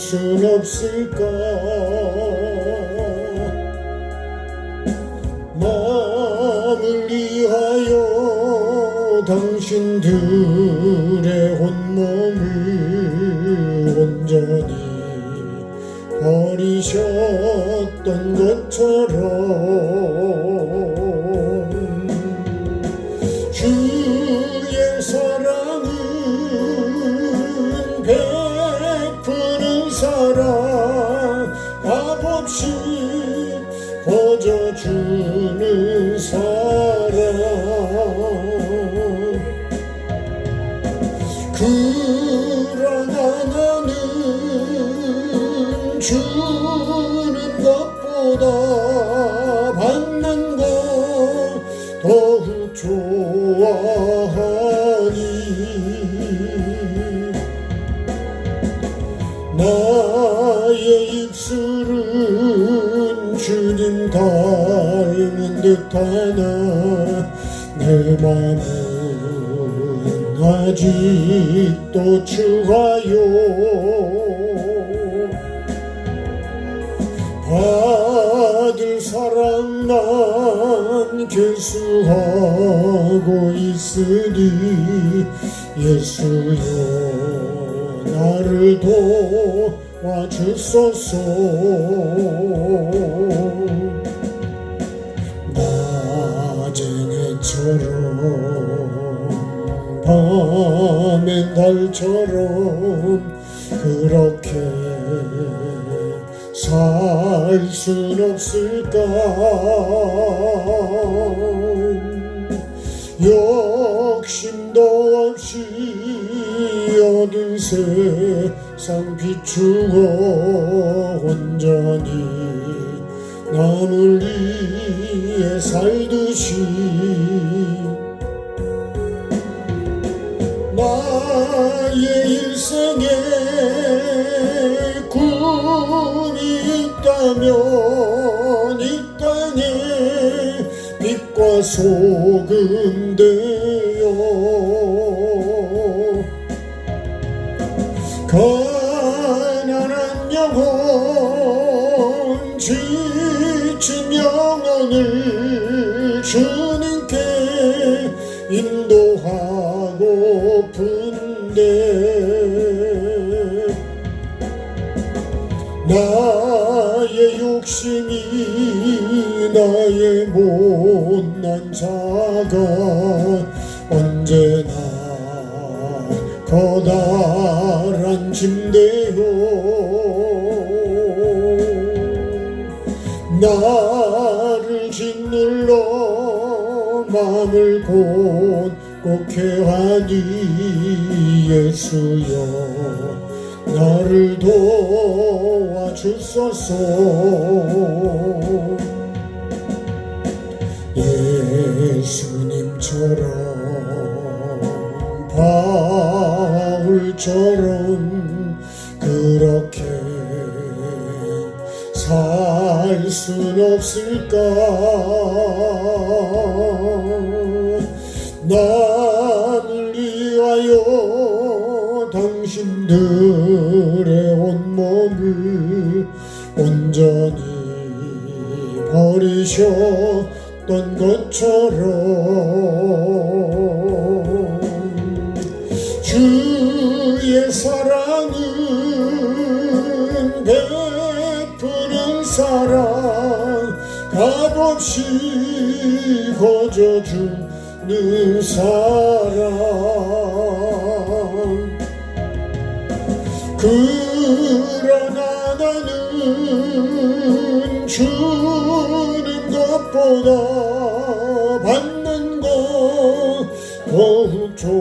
순 없을까. 남을 위하여 당신들의 온몸을 온전히 버리셨던 것처럼 주의 사랑은 베푸는 사랑, 값없이 거저주는 사랑. 그러나 나는 주는 것보다 받는 것 더욱 좋아하니 나의 입술은 주님 닮은 듯하나 내 맘은 아직도 추하여 받을 사랑만 결수하고 있으니 예수여 나를 도와주소서. 낮엔 해처럼 밤엔 달처럼 그렇게 살 순 없을까. 욕심도 없이 얻은 세상 비추어 온전히 남을 위해 살듯이 나의 일생에 꿈이 있다면 이 땅에 빛과 소금 되어 가난한 영혼 지친 영혼을 주님께 인도하고픈데 나의 욕심이 나의 못난 자가 언제나 커다란 짐대요 나를 짓눌러 맘을 곧게 하니 예수여 나를 도와주소서. 예수님처럼 바울처럼 그렇게 살 순 없을까. 나를 위하여 당신들의 온몸을 온전히 버리셨던 것처럼 주의 사랑은 베푸는 사랑, 값없이 거저주는 사랑. 그러나 나는 주는 것보다 받는 것 더욱 좋아하니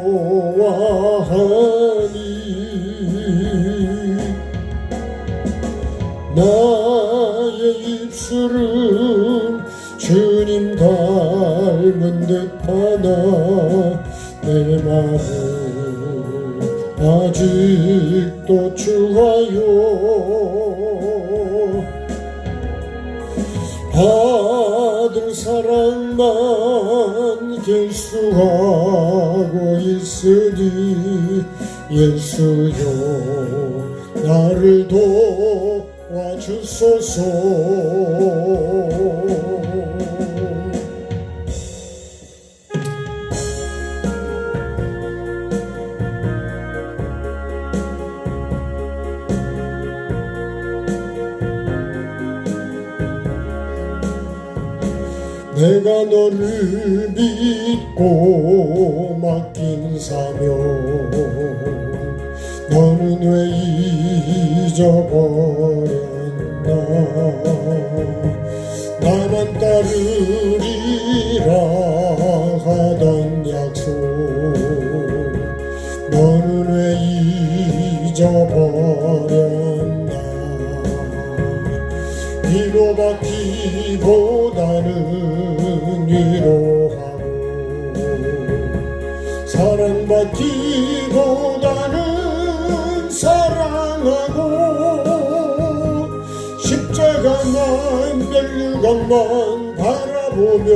나의 입술은 주님 닮은 듯하나 내 맘은 아직도 추하여 받을 사랑만 결수하고 있으니 예수여 나를 도와주소서. 내가 너를 믿고 맡긴 사명, 너는 왜 잊어버렸나. 나만 따르리라 하던 약속, 너는 왜 잊어버렸나. 위로받기보다는 위로하고, 사랑받기보다는 사랑하고, 십자가만 멸류관만 바라보며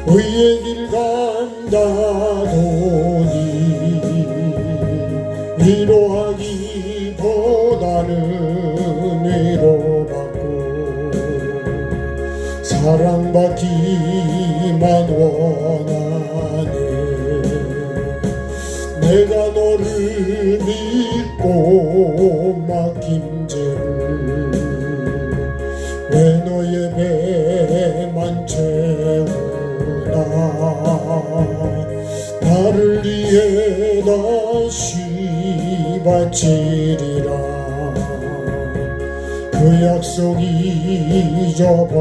의의 길 간다더니, 위로하기보다는 위로받고 사랑받기만 원하네. 내가 너를 믿고 맡긴 죄를 왜 너의 배만 채우나. 나를 위해 다시 바치리라 그 약속 잊어버렸나.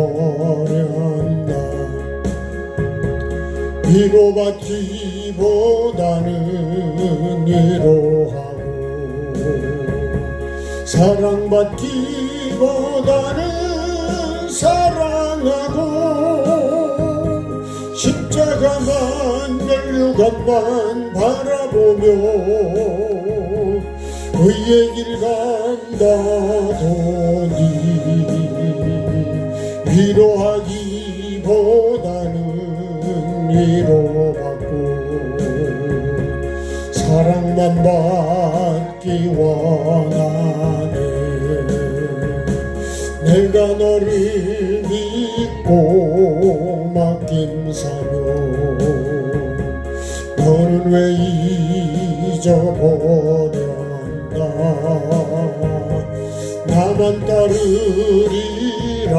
위로받기보다는 위로하고, 사랑받기보다는 사랑하고, 십자가만 멸류관만 바라보며 의의 길 간다더니, 위로하기보다는 위로받고 사랑만 받기 원하네. 내가 너를 믿고 맡긴 사명, 너는 왜 잊어버렸나. 나만 따르리라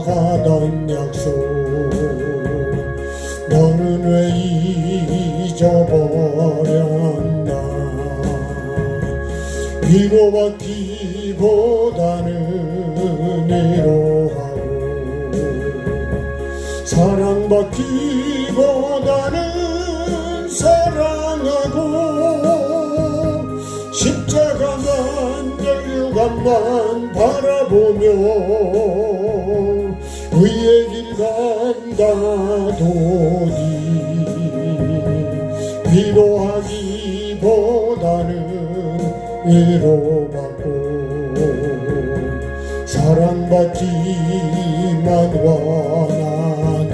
하던 약속, 너는 왜 잊어버렸나. 위로받기보다는 위로하고, 사랑받기보다는 사랑하고, 십자가만 멸류관만 바라보며 의의 길 간다더니, 위로하기보다는 위로받고 사랑받기만 원하네.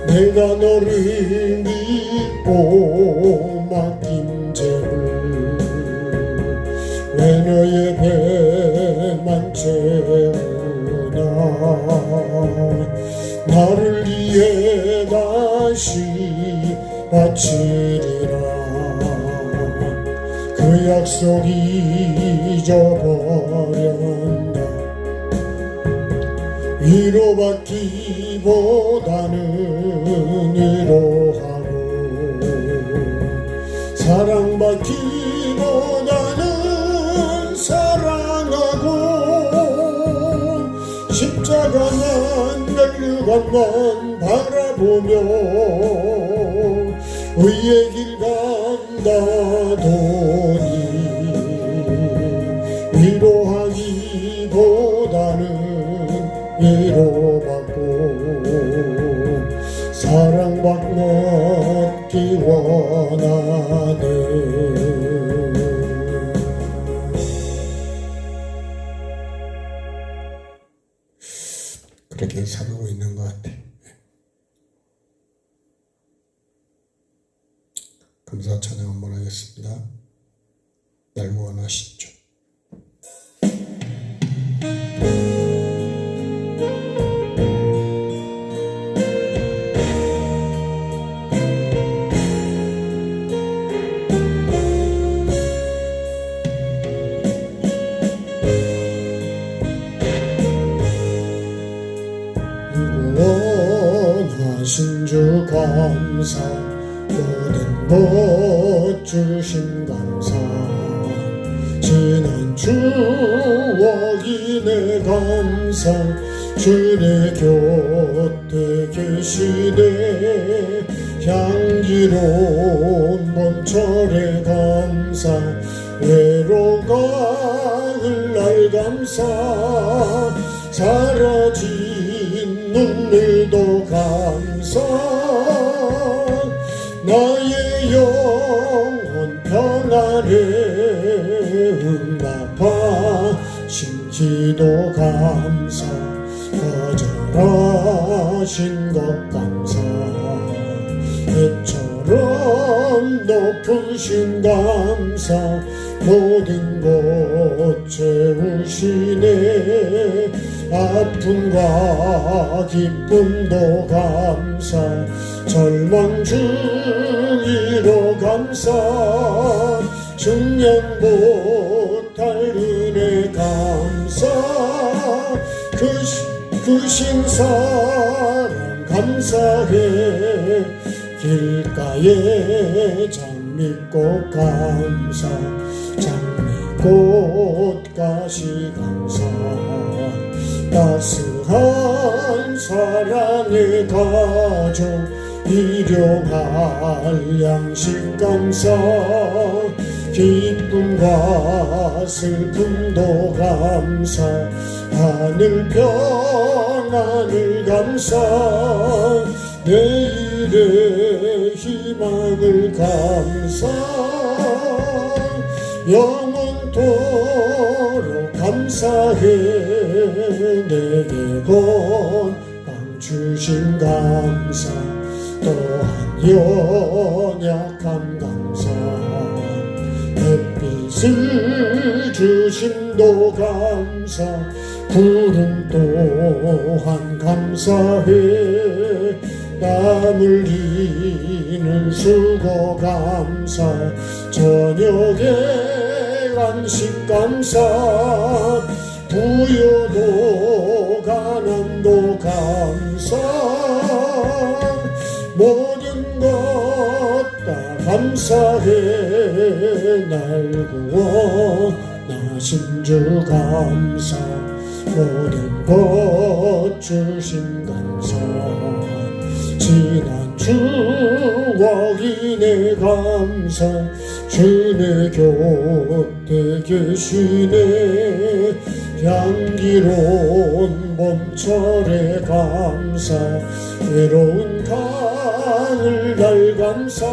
내가 너를 믿고 맡긴 죄를 왜 너의 배만 채우나. 나를 위해 다시 바치리라 그 약속 잊어버렸나. 위로받기보다는 위로하고, 사랑받기보다는 사랑하고, 십자가만 멸류관만 바라보며 의의 길 간다더니, 위로하기보다는 위로받고 사랑받기 원하네. 그렇게 살고 있는 것 같아. 감사 찬양 한번 하겠습니다. 날 구원하시죠. 구원하신 주 감사, 모든 것 주신 감사, 지난 추억이 내 감사, 주의 곁에 계시네, 향기로운 봄철의 감사, 외로가 흘날 감사, 사라진 눈물도 감사, 나의 영혼 평안에 응답하신 기도 감사, 거절하신 것 감사, 해처럼 높으신 감사, 모든 것 채우시네, 아픔과 기쁨도 감사, 절망 중이로 감사, 중량 못할 은혜 감사, 크신 사랑 감사해, 길가에 장미꽃 감사, 장미꽃 가시 감사, 따스한 사랑의 가족, 일용할 양식 감사, 기쁨과 슬픔도 감사, 하늘 평안을 감사, 내일의 희망을 감사, 영원토록 감사해, 내게 건강 주신 감사, 또한 연약함 감사, 햇빛을 주심도 감사, 구름 또한 감사해, 땀 흘리는 수고 감사, 저녁에 간식 감사, 부여도 가난도 감사, 모든 것 다 감사해, 날 구원하신 주 감사, 모든 것 주신 감사, 지난 추억이 내 감사, 주의 곁에 계시네, 향기로운 봄철의 감사, 외로운 가을 날 감사,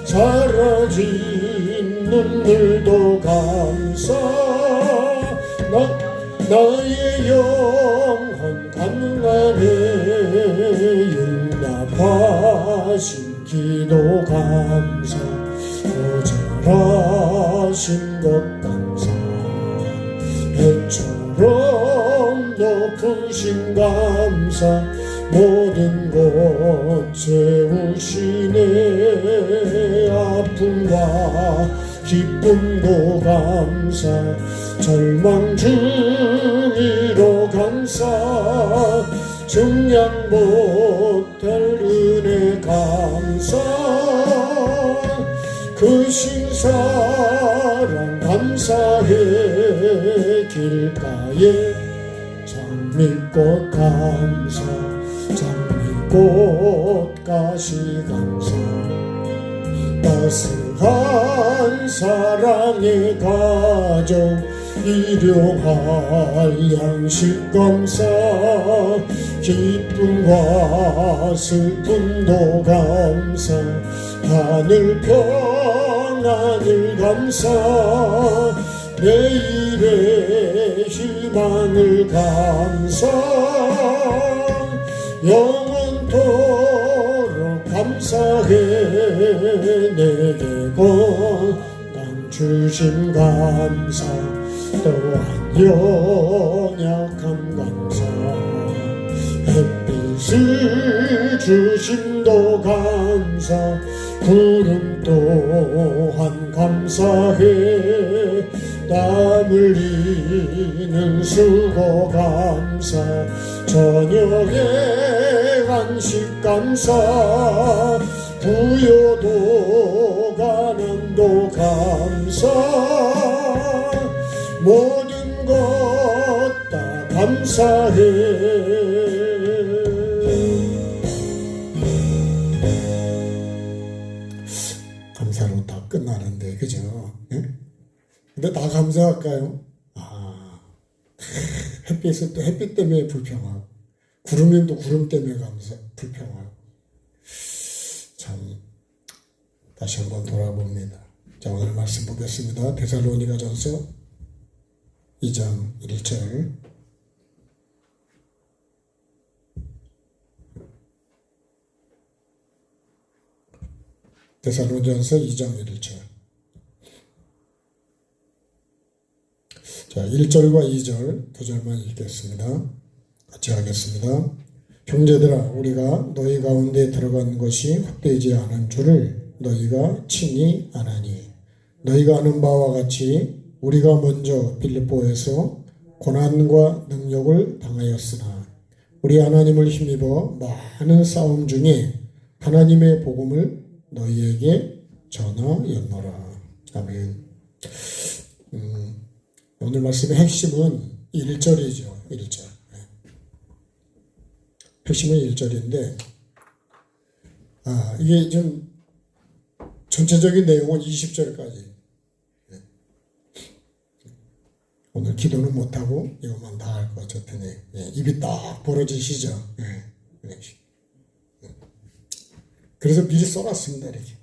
사라진 눈물도 감사, 나의 영혼 강안에 응답하신 기도 감사, 거절하신 것 감사, 해처럼 높으신 감사, 모든 것 채우시네, 아픔과 기쁨도 감사, 절망 중이로 감사, 중량 못할 은혜 감사, 크신 사랑 감사해, 길가에 장미꽃 감사, 장미꽃 가시 감사, 따스한 사랑의 가정, 일용할 양식 감사, 기쁨과 슬픔도 감사, 하늘 평안을 감사, 내일의 희망을 감사, 영원토록 감사 감사해 내게 건강 주신 감사 또한 연약함 감사 햇빛을 주심도 감사 구름 또한 감사해 땀 흘리는 수고 감사 저녁에 간식 감사 부여도 가난도 감사 모든 것 다 감사해 감사로 다 끝나는데 그죠? 예? 근데 다 감사할까요? 햇빛은 또 햇빛 때문에 불평하고 구름이면 또 구름 때문에 불평하고 참 다시 한번 돌아봅니다. 자, 오늘 말씀 보겠습니다. 데살로니가전서 2장 1절 데살로니가전서 2장 1절 자, 1절과 2절 두 절만 읽겠습니다. 같이 하겠습니다. 형제들아 우리가 너희 가운데 들어간 것이 헛되지 않은 줄을 너희가 친히 아나니 너희가 아는 바와 같이 우리가 먼저 빌립보에서 고난과 능력을 당하였으나 우리 하나님을 힘입어 많은 싸움 중에 하나님의 복음을 너희에게 전하였노라. 아멘. 오늘 말씀의 핵심은 1절이죠. 1절. 핵심은 1절인데 이게 좀 전체적인 내용은 20절까지 오늘 기도는 못하고 이것만 다 할 것 같으니 입이 딱 벌어지시죠. 그래서 미리 써놨습니다. 이렇게.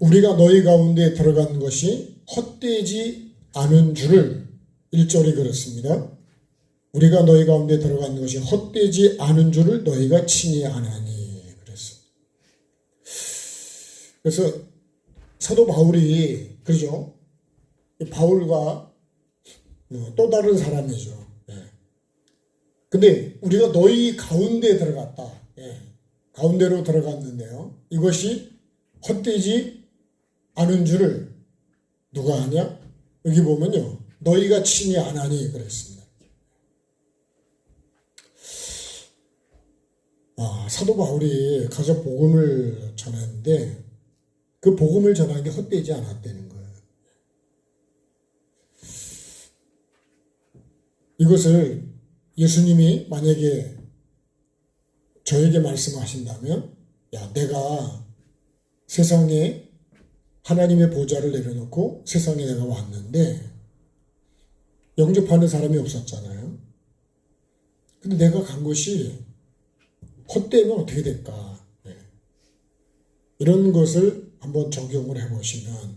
우리가 너희 가운데 들어간 것이 헛되지 않은 줄을 1절이 그렇습니다. 우리가 너희 가운데 들어간 것이 헛되지 않은 줄을 너희가 친히 아나니 그랬어. 그래서 사도 바울이 그러죠. 바울과 또 다른 사람이죠. 근데 우리가 너희 가운데 들어갔다. 가운데로 들어갔는데요. 이것이 헛되지 않은 줄을 누가 하냐? 여기 보면요. 너희가 친히 아나니 그랬습니다. 사도 바울이 가서 복음을 전했는데 그 복음을 전하는 게 헛되지 않았다는 거예요. 이것을 예수님이 만약에 저에게 말씀하신다면 내가 세상에 하나님의 보좌를 내려놓고 세상에 내가 왔는데 영접하는 사람이 없었잖아요. 근데 내가 간 곳이 헛되면 어떻게 될까? 이런 것을 한번 적용을 해보시면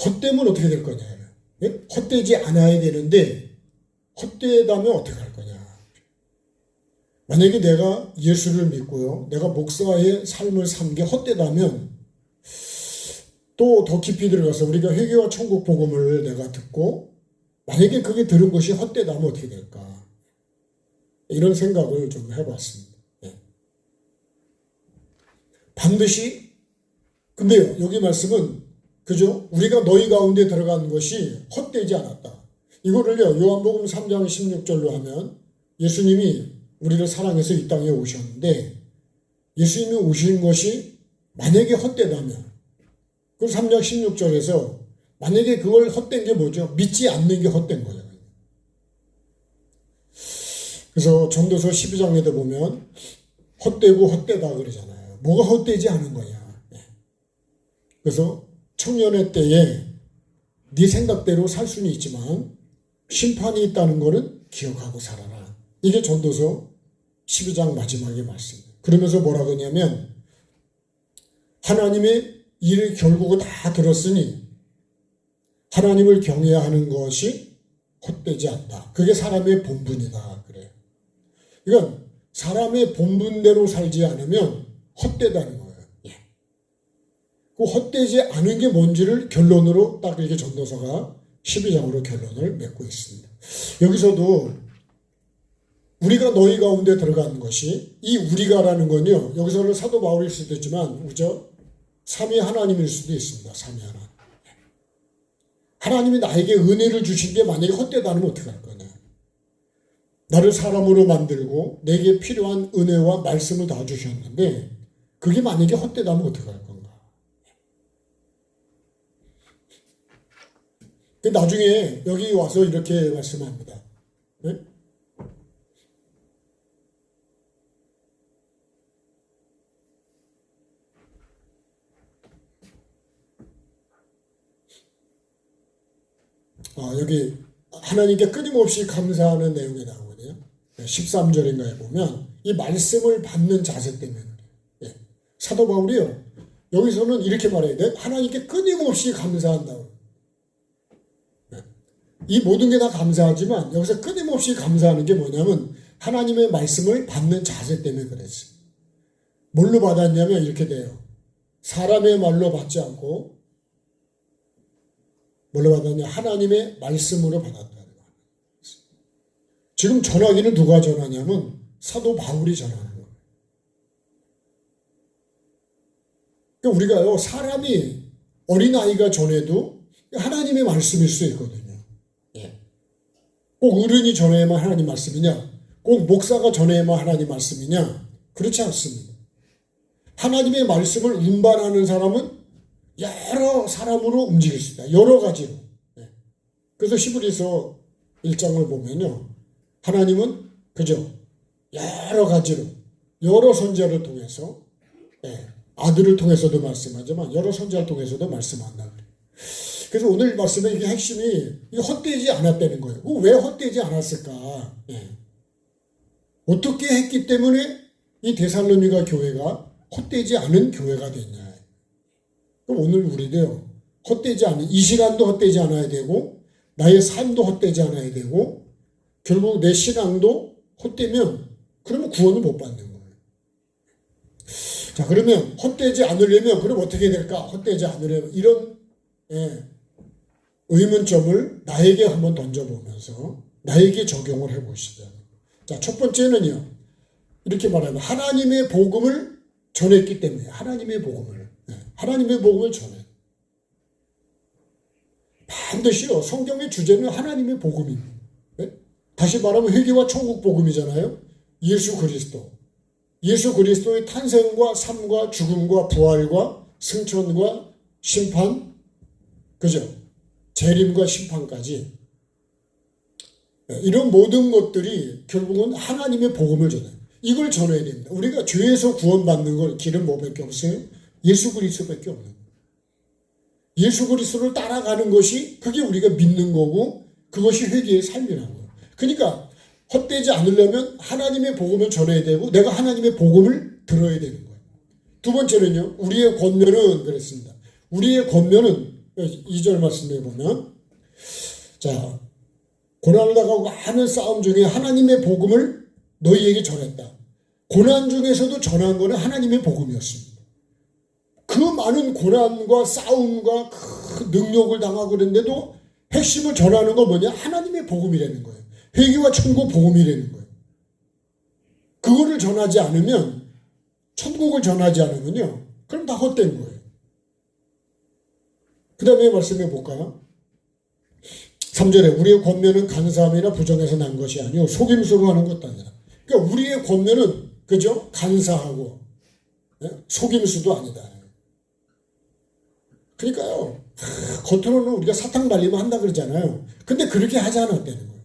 헛되면 어떻게 될 거냐? 헛되지 않아야 되는데 헛되다면 어떻게 할 거냐? 만약에 내가 예수를 믿고요. 내가 목사의 삶을 산 게 헛되다면 또 더 깊이 들어가서 우리가 회개와 천국 복음을 내가 듣고 만약에 그게 들은 것이 헛되다면 어떻게 될까? 이런 생각을 좀 해봤습니다. 반드시 근데요. 여기 말씀은 그죠? 우리가 너희 가운데 들어간 것이 헛되지 않았다. 이거를요. 요한복음 3장 16절로 하면 예수님이 우리를 사랑해서 이 땅에 오셨는데 예수님이 오신 것이 만약에 헛되다면 그 3장 16절에서 만약에 그걸 헛된 게 뭐죠? 믿지 않는 게 헛된 거예요. 그래서 전도서 12장에도 보면 헛되고 헛되다 그러잖아요. 뭐가 헛되지 않은 거냐. 그래서 청년의 때에 네 생각대로 살 수는 있지만 심판이 있다는 거는 기억하고 살아라. 이게 전도서 12장 마지막의 말씀이에요. 그러면서 뭐라 그러냐면 하나님의 일을 결국은 다 들었으니 하나님을 경외하는 것이 헛되지 않다. 그게 사람의 본분이다. 그래요. 이건 사람의 본분대로 살지 않으면 헛되다는 거예요. 그 헛되지 않은 게 뭔지를 결론으로 딱 이렇게 전도서가 12장으로 결론을 맺고 있습니다. 여기서도 우리가 너희 가운데 들어가는 것이, 이 우리가라는 건요, 여기서는 사도 바울일 수도 있지만 그죠? 삼위 하나님일 수도 있습니다. 삼위 하나님. 하나님이 나에게 은혜를 주신 게 만약에 헛되다면 어떻게 할 거냐. 나를 사람으로 만들고 내게 필요한 은혜와 말씀을 다 주셨는데 그게 만약에 헛되다면 어떻게 할 건가. 나중에 여기 와서 이렇게 말씀합니다. 네? 여기 하나님께 끊임없이 감사하는 내용이 나오거든요. 13절인가에 보면 이 말씀을 받는 자세 때문에 그래요. 사도 바울이요. 여기서는 이렇게 말해야 돼. 하나님께 끊임없이 감사한다고. 이 모든 게 다 감사하지만 여기서 끊임없이 감사하는 게 뭐냐면 하나님의 말씀을 받는 자세 때문에 그랬어요. 뭘로 받았냐면 이렇게 돼요. 사람의 말로 받지 않고 뭘로 받았냐? 하나님의 말씀으로 받았다는 거예요. 지금 전하기는 누가 전하냐면 사도 바울이 전하는 거예요. 그러니까 우리가요, 사람이 어린아이가 전해도 하나님의 말씀일 수 있거든요. 꼭 어른이 전해야만 하나님 말씀이냐? 꼭 목사가 전해야만 하나님 말씀이냐? 그렇지 않습니다. 하나님의 말씀을 운반하는 사람은 여러 사람으로 움직일 수 있다. 여러 가지로. 그래서 히브리서 1장을 보면요. 하나님은 그죠? 여러 가지로 여러 선지자를 통해서 아들을 통해서도 말씀하지만 여러 선지자를 통해서도 말씀한다. 그래서 오늘 말씀의 이게 핵심이 헛되지 않았다는 거예요. 왜 헛되지 않았을까? 어떻게 했기 때문에 이 데살로니가 교회가 헛되지 않은 교회가 됐냐. 그럼 오늘 우리도요, 헛되지 않은, 이 시간도 헛되지 않아야 되고, 나의 삶도 헛되지 않아야 되고, 결국 내 신앙도 헛되면, 그러면 구원을 못 받는 거예요. 자, 그러면 헛되지 않으려면, 그럼 어떻게 될까? 헛되지 않으려면, 이런, 의문점을 나에게 한번 던져보면서, 나에게 적용을 해보시죠. 자, 첫 번째는요, 이렇게 말하면, 하나님의 복음을 전했기 때문에, 하나님의 복음을 전해. 반드시요, 성경의 주제는 하나님의 복음입니다. 다시 말하면 회개와 천국 복음이잖아요. 예수 그리스도의 탄생과 삶과 죽음과 부활과 승천과 심판, 그죠? 재림과 심판까지. 이런 모든 것들이 결국은 하나님의 복음을 전해요. 이걸 전해야 됩니다. 우리가 죄에서 구원받는 걸 길은 뭐밖에 없어요? 예수 그리스도밖에 없는 거예요. 예수 그리스도를 따라가는 것이 그게 우리가 믿는 거고 그것이 회개의 삶이라고요. 그러니까 헛되지 않으려면 하나님의 복음을 전해야 되고 내가 하나님의 복음을 들어야 되는 거예요. 두 번째는요. 우리의 권면은 그랬습니다. 우리의 권면은 2절 말씀에 보면 자, 고난을 당하고 많은 싸움 중에 하나님의 복음을 너희에게 전했다. 고난 중에서도 전한 것은 하나님의 복음이었습니다. 그 많은 고난과 싸움과 그 능력을 당하고 그랬는데도 핵심을 전하는 건 뭐냐? 하나님의 복음이라는 거예요. 회개와 천국 복음이라는 거예요. 그거를 전하지 않으면, 천국을 전하지 않으면요, 그럼 다 헛된 거예요. 그 다음에 말씀해 볼까요? 3절에 우리의 권면은 간사함이나 부정에서 난 것이 아니요 속임수로 하는 것도 아니라. 그러니까 우리의 권면은 그죠? 간사하고 속임수도 아니다. 그러니까요. 겉으로는 우리가 사탕 발리면 한다 그러잖아요. 근데 그렇게 하지 않았다는 거예요.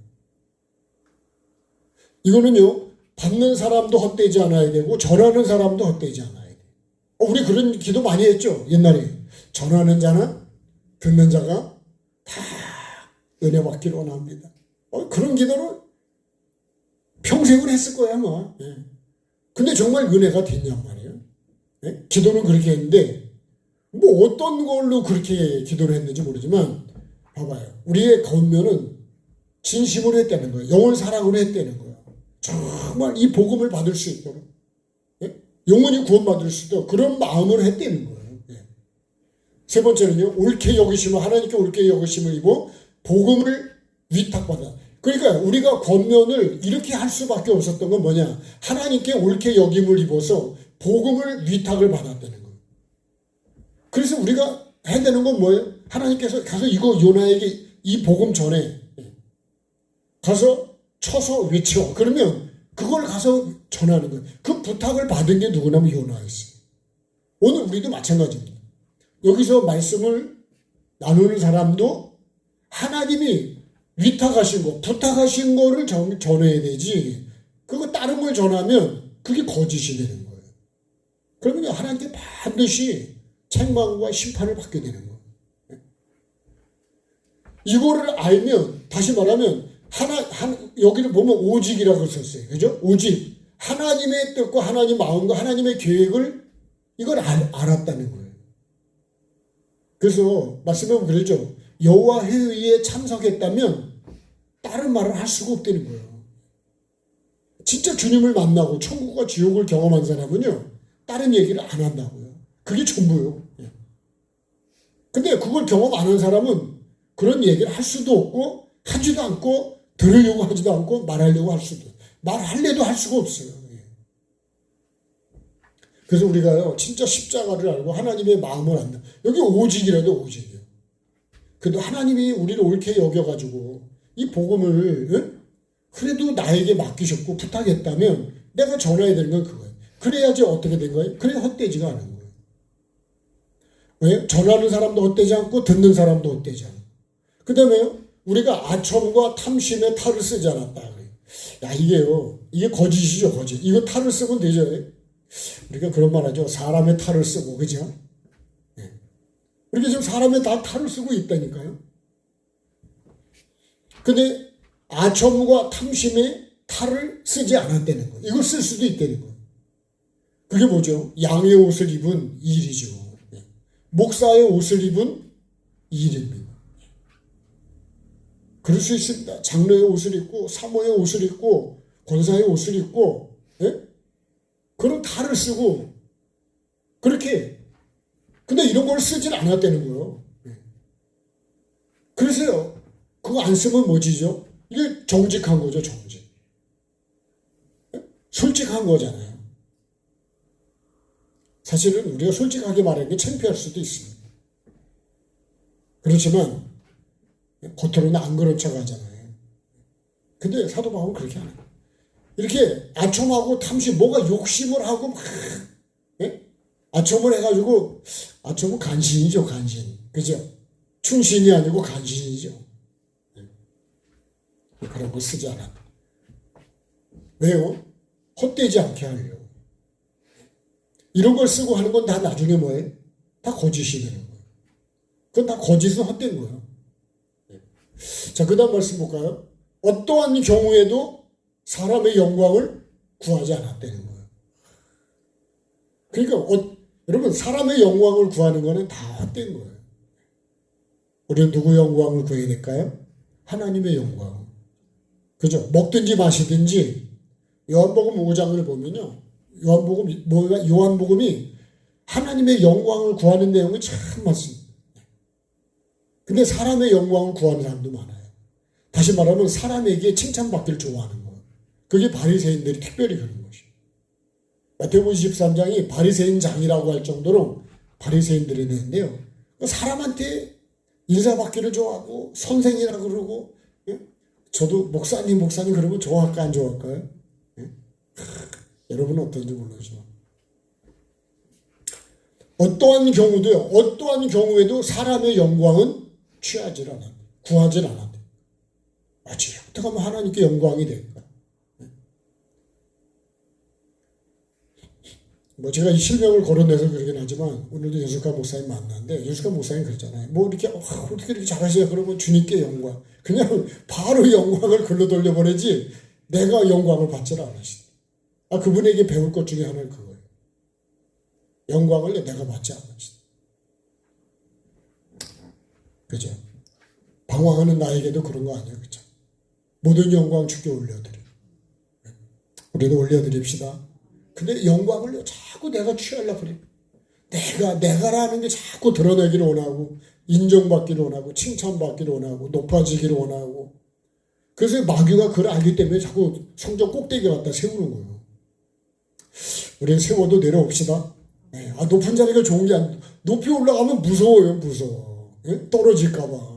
이거는요. 받는 사람도 헛되지 않아야 되고 전하는 사람도 헛되지 않아야 돼요. 우리 그런 기도 많이 했죠. 옛날에. 전하는 자나 듣는 자가 다 은혜 받기를 원합니다. 그런 기도를 평생을 했을 거야 아마. 근데 정말 은혜가 됐냔 말이에요. 기도는 그렇게 했는데 뭐 어떤 걸로 그렇게 기도를 했는지 모르지만 봐봐요. 우리의 권면은 진심으로 했다는 거예요. 영을 사랑으로 했다는 거예요. 정말 이 복음을 받을 수 있도록, 예? 영원히 구원받을 수 있도록 그런 마음을 했다는 거예요. 예. 세 번째는요, 옳게 여기심을, 하나님께 옳게 여기심을 입어 복음을 위탁받아. 그러니까 우리가 권면을 이렇게 할 수밖에 없었던 건 뭐냐? 하나님께 옳게 여김을 입어서 복음을 위탁을 받았다는 거예요. 그래서 우리가 해야 되는 건 뭐예요? 하나님께서 가서 이거 요나에게 이 복음 전해. 가서 쳐서 외쳐. 그러면 그걸 가서 전하는 거예요. 그 부탁을 받은 게 누구냐면 요나였어요. 오늘 우리도 마찬가지입니다. 여기서 말씀을 나누는 사람도 하나님이 위탁하신 거, 부탁하신 거를 전해야 되지. 그거 다른 걸 전하면 그게 거짓이 되는 거예요. 그러면 하나님께 반드시 책망과 심판을 받게 되는 거예요. 이거를 알면, 다시 말하면, 여기를 보면 오직이라고 썼어요. 그죠? 오직. 하나님의 뜻과 하나님의 마음과 하나님의 계획을 이걸 알았다는 거예요. 그래서 말씀해 보면 그러죠. 여호와 회의에 참석했다면 다른 말을 할 수가 없다는 거예요. 진짜 주님을 만나고 천국과 지옥을 경험한 사람은요, 다른 얘기를 안 한다고요. 그게 전부요. 근데 그걸 경험 안 한 사람은 그런 얘기를 할 수도 없고, 하지도 않고, 들으려고 하지도 않고, 말하려고 할 수도, 말할래도 할 수가 없어요. 그래서 우리가요, 진짜 십자가를 알고 하나님의 마음을 안다. 여기 오직이라도 오직이에요. 그래도 하나님이 우리를 옳게 여겨가지고 이 복음을 그래도 나에게 맡기셨고 부탁했다면 내가 전해야 되는 건 그거예요. 그래야지 어떻게 된 거예요? 그래야 헛되지가 않은 거예요. 왜? 전하는 사람도 헛되지 않고 듣는 사람도 헛되지 않고. 그 다음에요, 우리가 아첨과 탐심에 탈을 쓰지 않았다. 야, 이게 거짓이죠, 거짓. 이거 탈을 쓰면 되죠. 우리가 그런 말 하죠. 사람의 탈을 쓰고, 그죠? 이렇게 지금 사람의 다 탈을 쓰고 있다니까요. 근데 아첨과 탐심에 탈을 쓰지 않았다는 거예요. 이걸 쓸 수도 있다는 거예요. 그게 뭐죠? 양의 옷을 입은 일이죠. 목사의 옷을 입은 일입니다. 그럴 수 있습니다. 장로의 옷을 입고, 사모의 옷을 입고, 권사의 옷을 입고, 그런 탈을 쓰고, 그렇게. 근데 이런 걸 쓰질 않았다는 거예요. 그래서요, 그거 안 쓰면 뭐지죠? 이게 정직한 거죠, 정직. 솔직한 거잖아요. 사실은 우리가 솔직하게 말하는 게 창피할 수도 있습니다. 그렇지만, 겉으로는 안 그런 척 하잖아요. 근데 사도 바울은 그렇게 안 해요. 이렇게 아첨하고 탐심, 뭐가 욕심을 하고 막, 아첨을 해가지고, 아첨은 간신이죠, 간신. 그죠? 충신이 아니고 간신이죠. 그런 거 쓰지 않았다. 왜요? 헛되지 않게 하려고. 이런 걸 쓰고 하는 건 다 나중에 뭐예요? 다 거짓이 되는 거예요. 그건 다 거짓은 헛된 거예요. 자, 그 다음 말씀 볼까요? 어떠한 경우에도 사람의 영광을 구하지 않았다는 거예요. 그러니까 여러분, 사람의 영광을 구하는 거는 다 헛된 거예요. 우리는 누구 영광을 구해야 될까요? 하나님의 영광. 그죠? 먹든지 마시든지 요한복음 5장을 보면요. 요한복음이 하나님의 영광을 구하는 내용이 참 많습니다. 근데 사람의 영광을 구하는 사람도 많아요. 다시 말하면 사람에게 칭찬받기를 좋아하는 거예요. 그게 바리새인들이 특별히 그런 것이에요. 마태복음 23장이 바리새인 장이라고 할 정도로 바리새인들이 되는데요. 사람한테 인사받기를 좋아하고 선생이라 그러고, 저도 목사님 그러면 좋아할까 안 좋아할까요? 여러분은 어떤지 모르지만 어떠한 경우에도 사람의 영광은 취하질 않아, 구하질 않아. 마치 어떻게 하면 하나님께 영광이 될까? 뭐 제가 이 실명을 거론해서 그러긴 하지만 오늘도 여수가 목사님 만났는데 여수가 목사님 그랬잖아요. 뭐 이렇게 어떻게 이렇게 잘하세요? 그러면 주님께 영광. 그냥 바로 영광을 글로 돌려보내지 내가 영광을 받질 않으시다. 그분에게 배울 것 중에 하나는 그거예요. 영광을 내가 받지 않으시다. 그죠? 방황하는 나에게도 그런 거 아니에요. 그죠? 모든 영광 주께 올려드려. 우리도 올려드립시다. 근데 영광을 자꾸 내가 취하려고 그래. 내가라는 게 자꾸 드러내기를 원하고, 인정받기를 원하고, 칭찬받기를 원하고, 높아지기를 원하고. 그래서 마귀가 그걸 알기 때문에 자꾸 성전 꼭대기 갖다 세우는 거예요. 우리는 세워도 내려옵시다. 네. 높은 자리가 좋은 게 아니라, 높이 올라가면 무서워요, 무서워. 네? 떨어질까봐.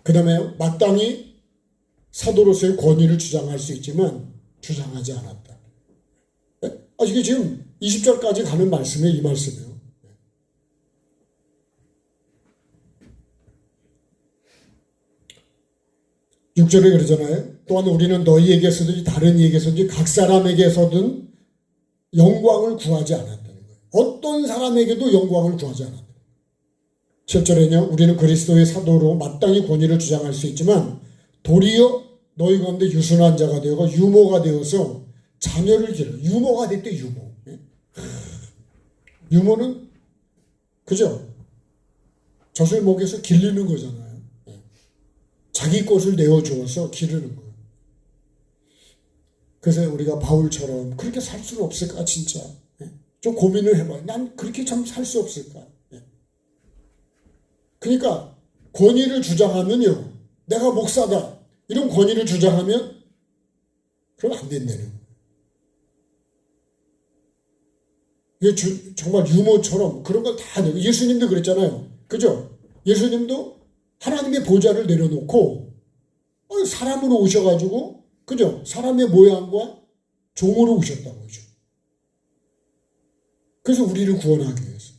그 다음에 마땅히 사도로서의 권위를 주장할 수 있지만 주장하지 않았다. 네? 이게 지금 20절까지 가는 말씀이에요, 이 말씀이에요. 6절에 그러잖아요. 또한 우리는 너희에게서든지 다른 이에게서든지 각 사람에게서든 영광을 구하지 않았다는 거예요. 어떤 사람에게도 영광을 구하지 않았다. 7절에는요. 우리는 그리스도의 사도로 마땅히 권위를 주장할 수 있지만 도리어 너희 가운데 유순한 자가 되고 유모가 되어서 자녀를 기르. 유모가 됐대, 유모. 유모는 그죠? 젖을 먹여서 기르는 거잖아요. 자기 것을 내어주어서 기르는 거예요. 그래서 우리가 바울처럼 그렇게 살 수는 없을까 진짜. 좀 고민을 해봐요. 난 그렇게 참 살 수 없을까. 그러니까 권위를 주장하면요. 내가 목사다. 이런 권위를 주장하면 그럼 안 된다는 거예요. 이게 정말 유모처럼 그런 걸 다 내고 예수님도 그랬잖아요. 그죠? 예수님도 하나님의 보좌를 내려놓고 사람으로 오셔가지고 그죠? 사람의 모양과 종으로 오셨다고 그죠? 그래서 우리를 구원하기 위해서.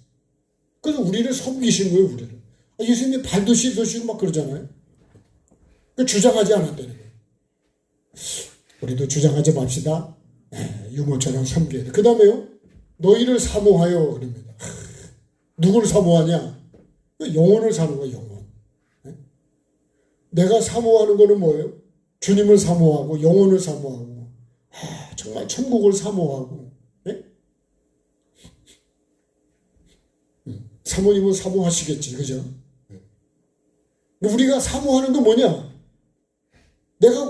그래서 우리를 섬기신 거예요, 우리를. 예수님이 발도 씻으시고 막 그러잖아요. 주장하지 않았다는 거예요. 우리도 주장하지 맙시다. 유모처럼 섬겨야 돼. 그 다음에요. 너희를 사모하여 그럽니다. 누구를 사모하냐? 영혼을 사는 거예요, 영혼. 내가 사모하는 거는 뭐예요? 주님을 사모하고 영혼을 사모하고 정말 천국을 사모하고 사모님은 사모하시겠지, 그죠? 우리가 사모하는 건 뭐냐?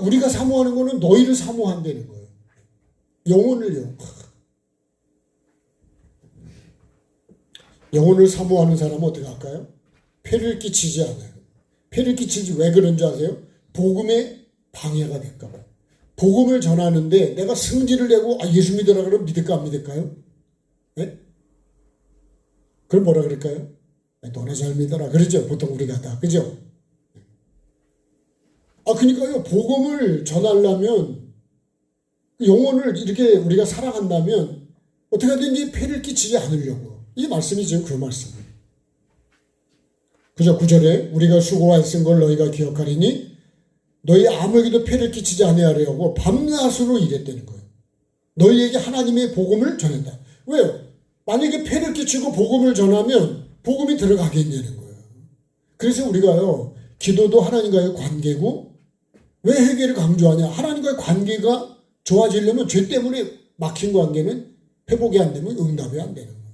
우리가 사모하는 거는 너희를 사모한다는 거예요. 영혼을요. 영혼을 사모하는 사람은 어떻게 할까요? 폐를 끼치지 않아요. 폐를 끼치지 왜 그런 줄 아세요? 복음에 방해가 될까 봐요. 복음을 전하는데 내가 승질을 내고 예수 믿으라 그러면 믿을까 안 믿을까요? 네? 그럼 뭐라 그럴까요? 너네 잘 믿어라. 그러죠. 보통 우리가 다. 그죠? 그러니까요. 복음을 전하려면 영혼을 이렇게 우리가 사랑한다면 어떻게 하든지 폐를 끼치지 않으려고. 이 말씀이 지금 그 말씀이에요. 그죠? 9절에 우리가 수고와 애쓴 걸 너희가 기억하리니 너희 아무에게도 폐를 끼치지 아니하려고 밤낮으로 일했다는 거예요. 너희에게 하나님의 복음을 전했다. 왜요? 만약에 폐를 끼치고 복음을 전하면 복음이 들어가겠냐는 거예요. 그래서 우리가요. 기도도 하나님과의 관계고 왜 회개를 강조하냐? 하나님과의 관계가 좋아지려면 죄 때문에 막힌 관계는 회복이 안 되면 응답이 안 되는 거예요.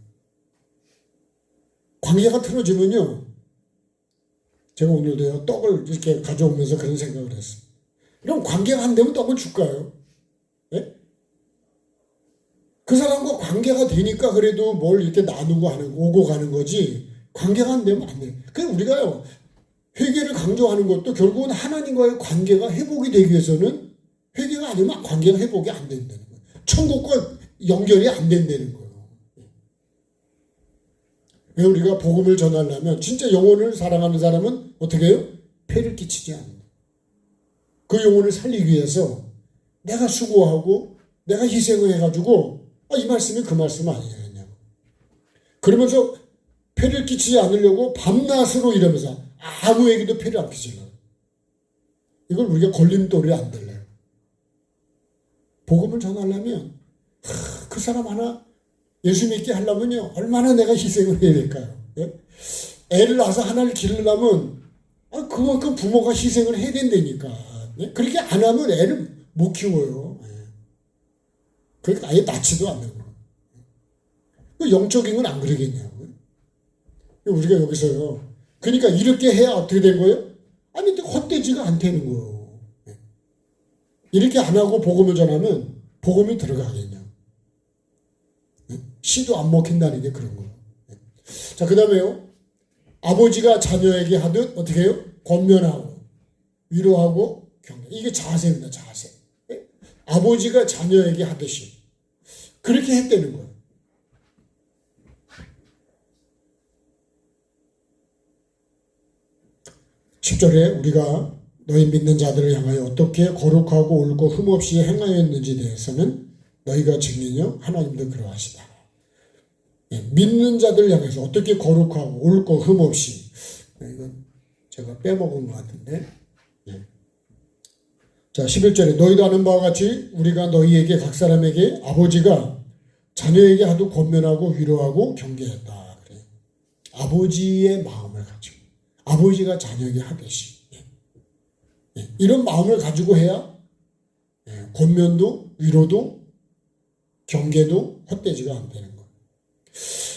관계가 틀어지면요. 제가 오늘도요. 떡을 이렇게 가져오면서 그런 생각을 했어요. 그럼 관계가 안 되면 떡을 줄까요? 네? 그 사람과 관계가 되니까 그래도 뭘 이렇게 나누고 오고 가는 거지 관계가 안 되면 안 돼요. 그래서 우리가요. 회개를 강조하는 것도 결국은 하나님과의 관계가 회복이 되기 위해서는 회개가 아니면 관계가 회복이 안 된다는 거예요. 천국과 연결이 안 된다는 거예요. 왜 우리가 복음을 전하려면 진짜 영혼을 사랑하는 사람은 어떻게 해요? 폐를 끼치지 않는다. 그 영혼을 살리기 위해서 내가 수고하고 내가 희생을 해가지고 이 말씀이 그 말씀 아니냐고. 그러면서 폐를 끼치지 않으려고 밤낮으로 일하면서 아무에게도 폐를 안 끼치려고. 이걸 우리가 걸림돌이 안 될래요. 복음을 전하려면 그 사람 하나 예수 믿게 하려면요. 얼마나 내가 희생을 해야 될까요? 예? 애를 낳아서 하나를 기르려면 그만큼 부모가 희생을 해야 된다니까. 예? 그렇게 안 하면 애를 못 키워요. 예. 그러니까 아예 낳지도 않는 거예요. 영적인 건 안 그러겠냐고요. 우리가 여기서요. 그러니까 이렇게 해야 어떻게 된 거예요? 근데 헛되지가 않다는 거예요. 이렇게 안 하고 복음을 전하면 복음이 들어가겠냐. 씨도 안 먹힌다는 게 그런 거예요. 자, 그 다음에요. 아버지가 자녀에게 하듯 어떻게 해요? 권면하고 위로하고 격려. 이게 자세입니다. 자세. 아버지가 자녀에게 하듯이 그렇게 했다는 거예요. 10절에 우리가 너희 믿는 자들을 향하여 어떻게 거룩하고 옳고 흠없이 행하였는지에 대해서는 너희가 증인이요 하나님도 그러하시다. 믿는 자들 향해서 어떻게 거룩하고 옳고 흠없이, 이건 제가 빼먹은 것 같은데, 자 11절에 너희도 아는 바와 같이 우리가 너희에게 각 사람에게 아버지가 자녀에게 하도 권면하고 위로하고 경계했다. 그래. 아버지의 마음을 가지고 아버지가 자녀에게 하듯이 이런 마음을 가지고 해야 권면도 위로도 경계도 헛되지가 않다는 것.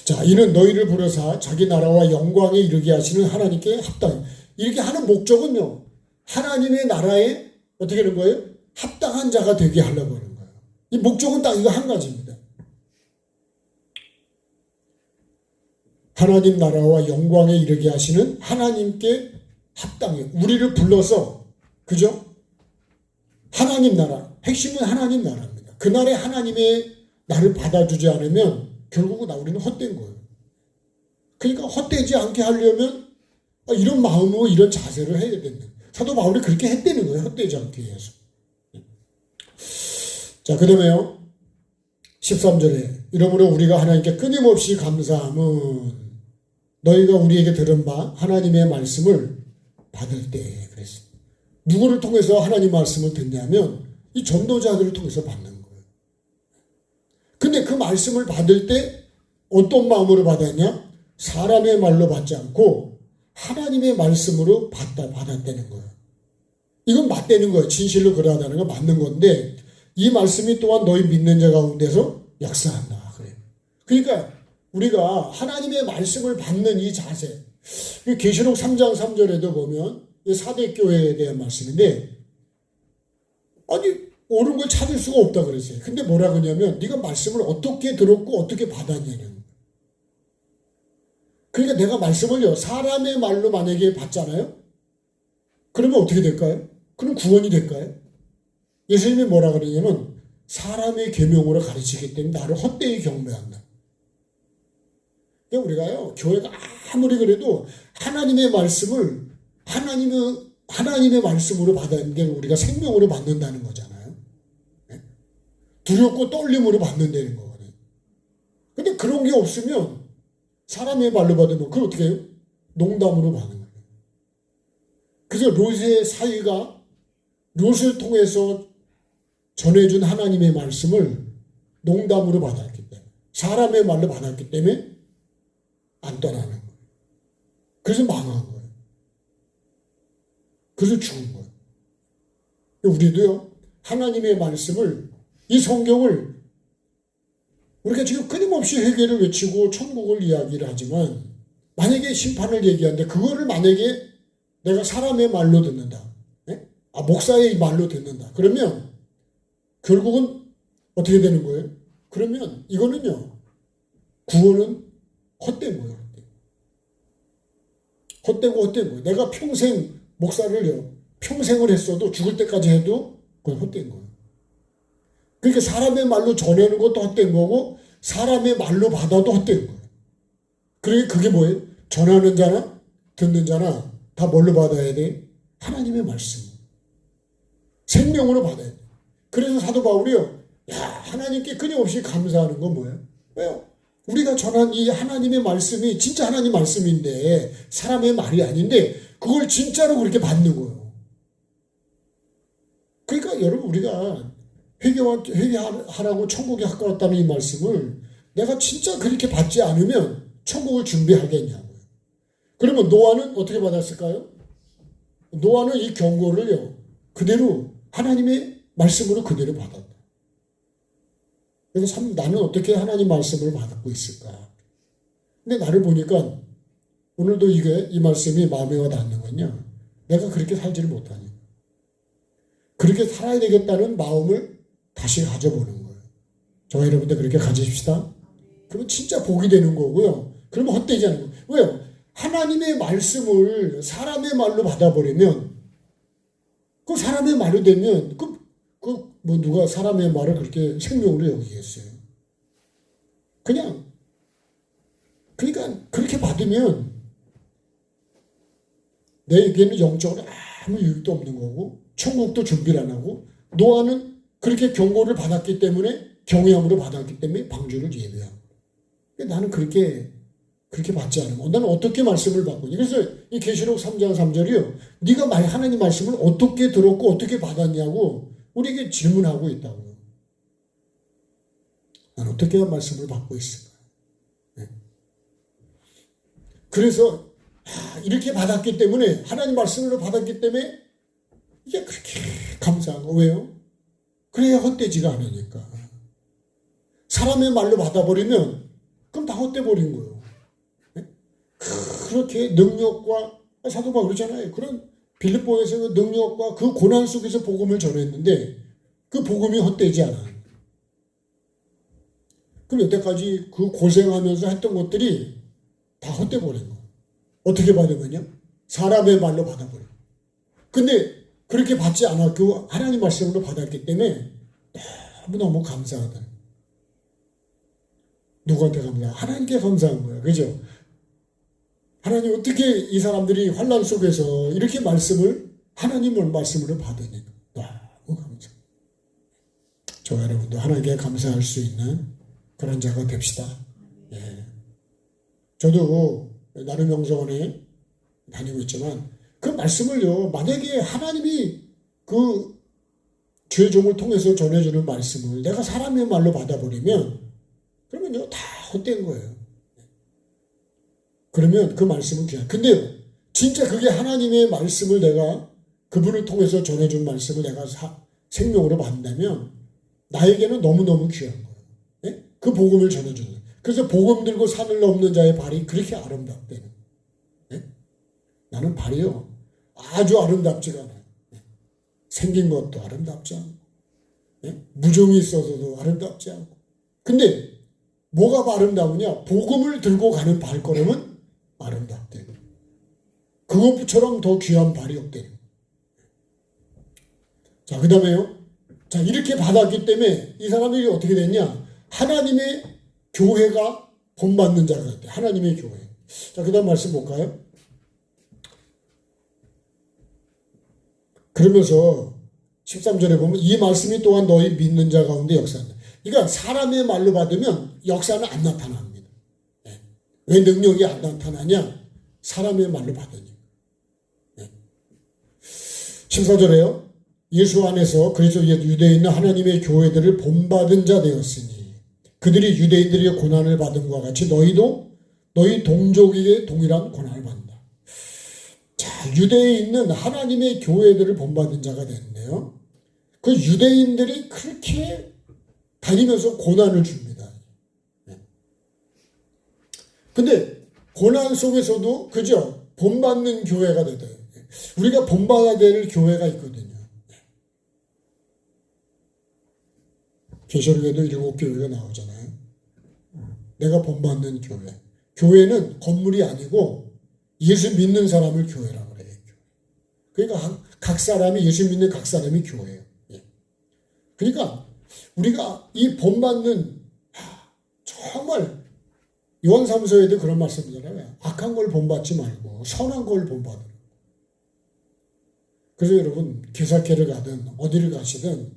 자, 이는 너희를 부르사 자기 나라와 영광에 이르게 하시는 하나님께 합당. 이렇게 하는 목적은요, 하나님의 나라에 어떻게 하는 거예요? 합당한 자가 되게 하려고 하는 거예요. 이 목적은 딱 이거 한 가지입니다. 하나님 나라와 영광에 이르게 하시는 하나님께 합당해. 우리를 불러서, 그죠? 하나님 나라, 핵심은 하나님 나라입니다. 그날에 하나님의 나를 받아주지 않으면 결국은 우리는 헛된 거예요. 그러니까 헛되지 않게 하려면 이런 마음으로 이런 자세를 해야 된다. 사도 바울이 그렇게 했다는 거예요. 헛되지 않기 위해서. 자, 그 다음에요. 13절에 이러므로 우리가 하나님께 끊임없이 감사함은 너희가 우리에게 들은 바 하나님의 말씀을 받을 때 그랬어요. 누구를 통해서 하나님 말씀을 듣냐면 이 전도자들을 통해서 받는 거예요. 근데 그 말씀을 받을 때 어떤 마음으로 받았냐? 사람의 말로 받지 않고 하나님의 말씀으로 받았다는 거예요. 이건 맞다는 거예요. 진실로 그러하다는 건 맞는 건데 이 말씀이 또한 너희 믿는 자 가운데서 역사한다. 그래요. 그러니까 우리가 하나님의 말씀을 받는 이 자세, 계시록 3장 3절에도 보면 사대교회에 대한 말씀인데 아니 옳은 걸 찾을 수가 없다 그랬어요. 근데 뭐라 그러냐면 네가 말씀을 어떻게 들었고 어떻게 받았냐는. 그러니까 내가 말씀을요 사람의 말로 만약에 받잖아요. 그러면 어떻게 될까요? 그럼 구원이 될까요? 예수님이 뭐라 그러냐면 사람의 계명으로 가르치기 때문에 나를 헛되이 경배한다. 그러니까 우리가요 교회가 아무리 그래도 하나님의 말씀을 하나님의 말씀으로 받는 게 우리가 생명으로 받는다는 거잖아요. 두렵고 떨림으로 받는다는 거거든요. 근데 그런 게 없으면 사람의 말로 받으면 그걸 어떻게 해요? 농담으로 받는 거예요. 그래서 롯의 사위가 롯을 통해서 전해준 하나님의 말씀을 농담으로 받았기 때문에 사람의 말로 받았기 때문에 안 떠나는 거예요. 그래서 망한 거예요. 그래서 죽은 거예요. 우리도요 하나님의 말씀을 이 성경을 우리가 지금 끊임없이 회개를 외치고 천국을 이야기를 하지만 만약에 심판을 얘기하는데 그거를 만약에 내가 사람의 말로 듣는다. 목사의 말로 듣는다. 그러면 결국은 어떻게 되는 거예요? 그러면 이거는요 구원은 헛된 거예요. 헛되고 거예요. 내가 평생 목사를요 평생을 했어도 죽을 때까지 해도 그건 헛된 거예요. 그러니까 사람의 말로 전하는 것도 헛된 거고 사람의 말로 받아도 헛된 거예요. 그러니까 그게 뭐예요? 전하는 자나 듣는 자나 다 뭘로 받아야 돼? 하나님의 말씀. 생명으로 받아야 돼. 그래서 사도 바울이요. 하나님께 끊임없이 감사하는 건 뭐예요? 왜요? 우리가 전한 이 하나님의 말씀이 진짜 하나님 말씀인데 사람의 말이 아닌데 그걸 진짜로 그렇게 받는 거예요. 그러니까 여러분 우리가 회개하라고 천국에 가까웠다는 이 말씀을 내가 진짜 그렇게 받지 않으면 천국을 준비하겠냐고요. 그러면 노아는 어떻게 받았을까요? 노아는 이 경고를요 그대로 하나님의 말씀으로 그대로 받았다. 그래서 참 나는 어떻게 하나님 말씀을 받고 있을까? 근데 나를 보니까 오늘도 이 말씀이 마음에 와 닿는 건요. 내가 그렇게 살지를 못하니. 그렇게 살아야 되겠다는 마음을 다시 가져보는 거예요. 저와 여러분들 그렇게 가지십시다. 그러면 진짜 복이 되는 거고요. 그러면 헛되지 않은 거예요. 왜요? 하나님의 말씀을 사람의 말로 받아버리면, 그 사람의 말이 되면, 뭐 누가 사람의 말을 그렇게 생명으로 여기겠어요? 그러니까 그렇게 받으면 내게는 영적으로 아무 유익도 없는 거고, 천국도 준비를 안 하고, 노아는 그렇게 경고를 받았기 때문에, 경외함으로 받았기 때문에 방주를 예배하고. 나는 그렇게 받지 않으면 나는 어떻게 말씀을 받고. 그래서 이 계시록 3장 3절이요. 네가 하나님 말씀을 어떻게 들었고 어떻게 받았냐고 우리에게 질문하고 있다고요. 난 어떻게 말씀을 받고 있을까? 네. 그래서 이렇게 받았기 때문에, 하나님 말씀으로 받았기 때문에 이게 그렇게 감사한 거. 왜요? 그래야 헛되지가 않으니까. 사람의 말로 받아버리면 그럼 다 헛되버린 거예요. 네? 그렇게 능력과, 사도 바울 그러잖아요. 그런 빌립보에서 그 능력과 그 고난 속에서 복음을 전했는데 그 복음이 헛되지 않아. 그럼 여태까지 그 고생하면서 했던 것들이 다 헛되버린 거예요. 어떻게 받으면요? 사람의 말로 받아버려. 근데 그렇게 받지 않았고 하나님 말씀으로 받았기 때문에 너무너무 감사하다. 누구한테 감사해? 하나님께 감사한 거예요. 그죠? 하나님 어떻게 이 사람들이 환난 속에서 이렇게 하나님의 말씀으로 받으니까 너무 감사. 저와 여러분도 하나님께 감사할 수 있는 그런 자가 됩시다. 예. 저도 나름 영성원에 다니고 있지만 그 말씀을요, 만약에 하나님이 그 죄종을 통해서 전해주는 말씀을 내가 사람의 말로 받아버리면 그러면요, 다 헛된 거예요. 그러면 그 말씀은 귀한. 근데 진짜 그게 하나님의 말씀을 내가 그분을 통해서 전해준 말씀을 내가 생명으로 받는다면 나에게는 너무너무 귀한 거예요. 네? 그 복음을 전해주는 거예요. 그래서 복음 들고 산을 넘는 자의 발이 그렇게 아름답대요. 네? 나는 발이요, 아주 아름답지가 않아요. 네? 생긴 것도 아름답지 않고, 네? 무좀이 있어서도 아름답지 않고. 근데 뭐가 아름다우냐? 복음을 들고 가는 발걸음은 아름답대. 그것처럼 더 귀한 발이 없대. 자, 그 다음에요. 자, 이렇게 받았기 때문에 이 사람들이 어떻게 됐냐? 하나님의 교회가 본받는 자가 됐대. 하나님의 교회. 자, 그 다음 말씀 볼까요? 그러면서 13절에 보면 이 말씀이 또한 너희 믿는 자 가운데 역사한다. 그러니까 사람의 말로 받으면 역사는 안 나타납니다. 네. 왜 능력이 안 나타나냐? 사람의 말로 받으니. 네. 14절에요. 예수 안에서 그래서 유대인은 하나님의 교회들을 본받은 자 되었으니 그들이 유대인들의 고난을 받은 것과 같이 너희도 너희 동족에게 동일한 고난을 받는다. 자, 유대인은 하나님의 교회들을 본받은 자가 되는데요. 그 유대인들이 그렇게 다니면서 고난을 줍니다. 근데 고난 속에서도 그죠? 본받는 교회가 되다. 우리가 본받아야 될 교회가 있거든요. 계시록에도 7교회가 나오잖아요. 내가 본받는 교회. 교회는 건물이 아니고 예수 믿는 사람을 교회라고 그래요. 그러니까 각 사람이, 예수 믿는 각 사람이 교회예요. 그러니까 우리가 이 본받는, 정말 요한사무소에도 그런 말씀이잖아요. 악한 걸 본받지 말고 선한 걸 본받으라. 그래서 여러분, 개사케를 가든 어디를 가시든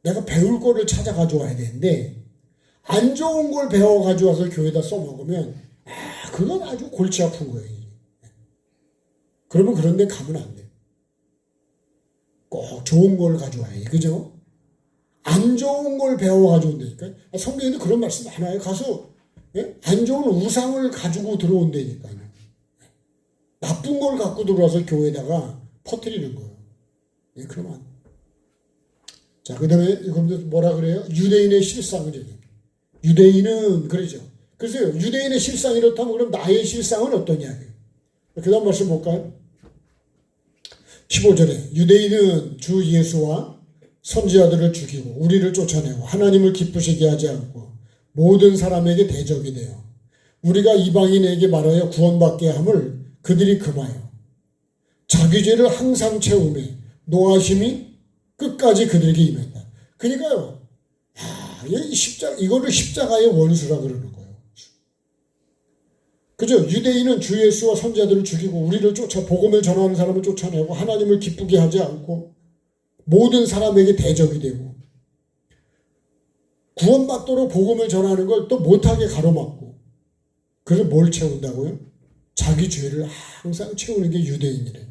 내가 배울 거를 찾아 가져와야 되는데 안 좋은 걸 배워 가져와서 교회에다 써먹으면 그건 아주 골치 아픈 거예요. 그러면 그런 데 가면 안 돼요. 꼭 좋은 걸 가져와야지. 그죠? 안 좋은 걸 배워 가져온다니까. 성경에도 그런 말씀 하나요. 가서 안 좋은 우상을 가지고 들어온다니까요. 나쁜 걸 갖고 들어와서 교회에다가 퍼뜨리는 거예요. 그러면 안 돼요. 자, 그 다음에 뭐라 그래요? 유대인의 실상을 얘기해요. 유대인은 그러죠. 그래서 유대인의 실상이 이렇다면 그럼 나의 실상은 어떠냐? 그 다음 말씀 볼까요? 15절에 유대인은 주 예수와 선지자들을 죽이고 우리를 쫓아내고 하나님을 기쁘시게 하지 않고 모든 사람에게 대적이 되어 우리가 이방인에게 말하여 구원받게 함을 그들이 금하여 자기 죄를 항상 채우매 노하심이 끝까지 그들에게 임했다. 그러니까요. 이거를 십자가의 원수라 그러는 거예요. 그죠? 유대인은 주 예수와 선지자들을 죽이고 우리를 복음을 전하는 사람을 쫓아내고 하나님을 기쁘게 하지 않고 모든 사람에게 대적이 되고 구원받도록 복음을 전하는 걸 또 못하게 가로막고 그래서 뭘 채운다고요? 자기 죄를 항상 채우는 게 유대인이래.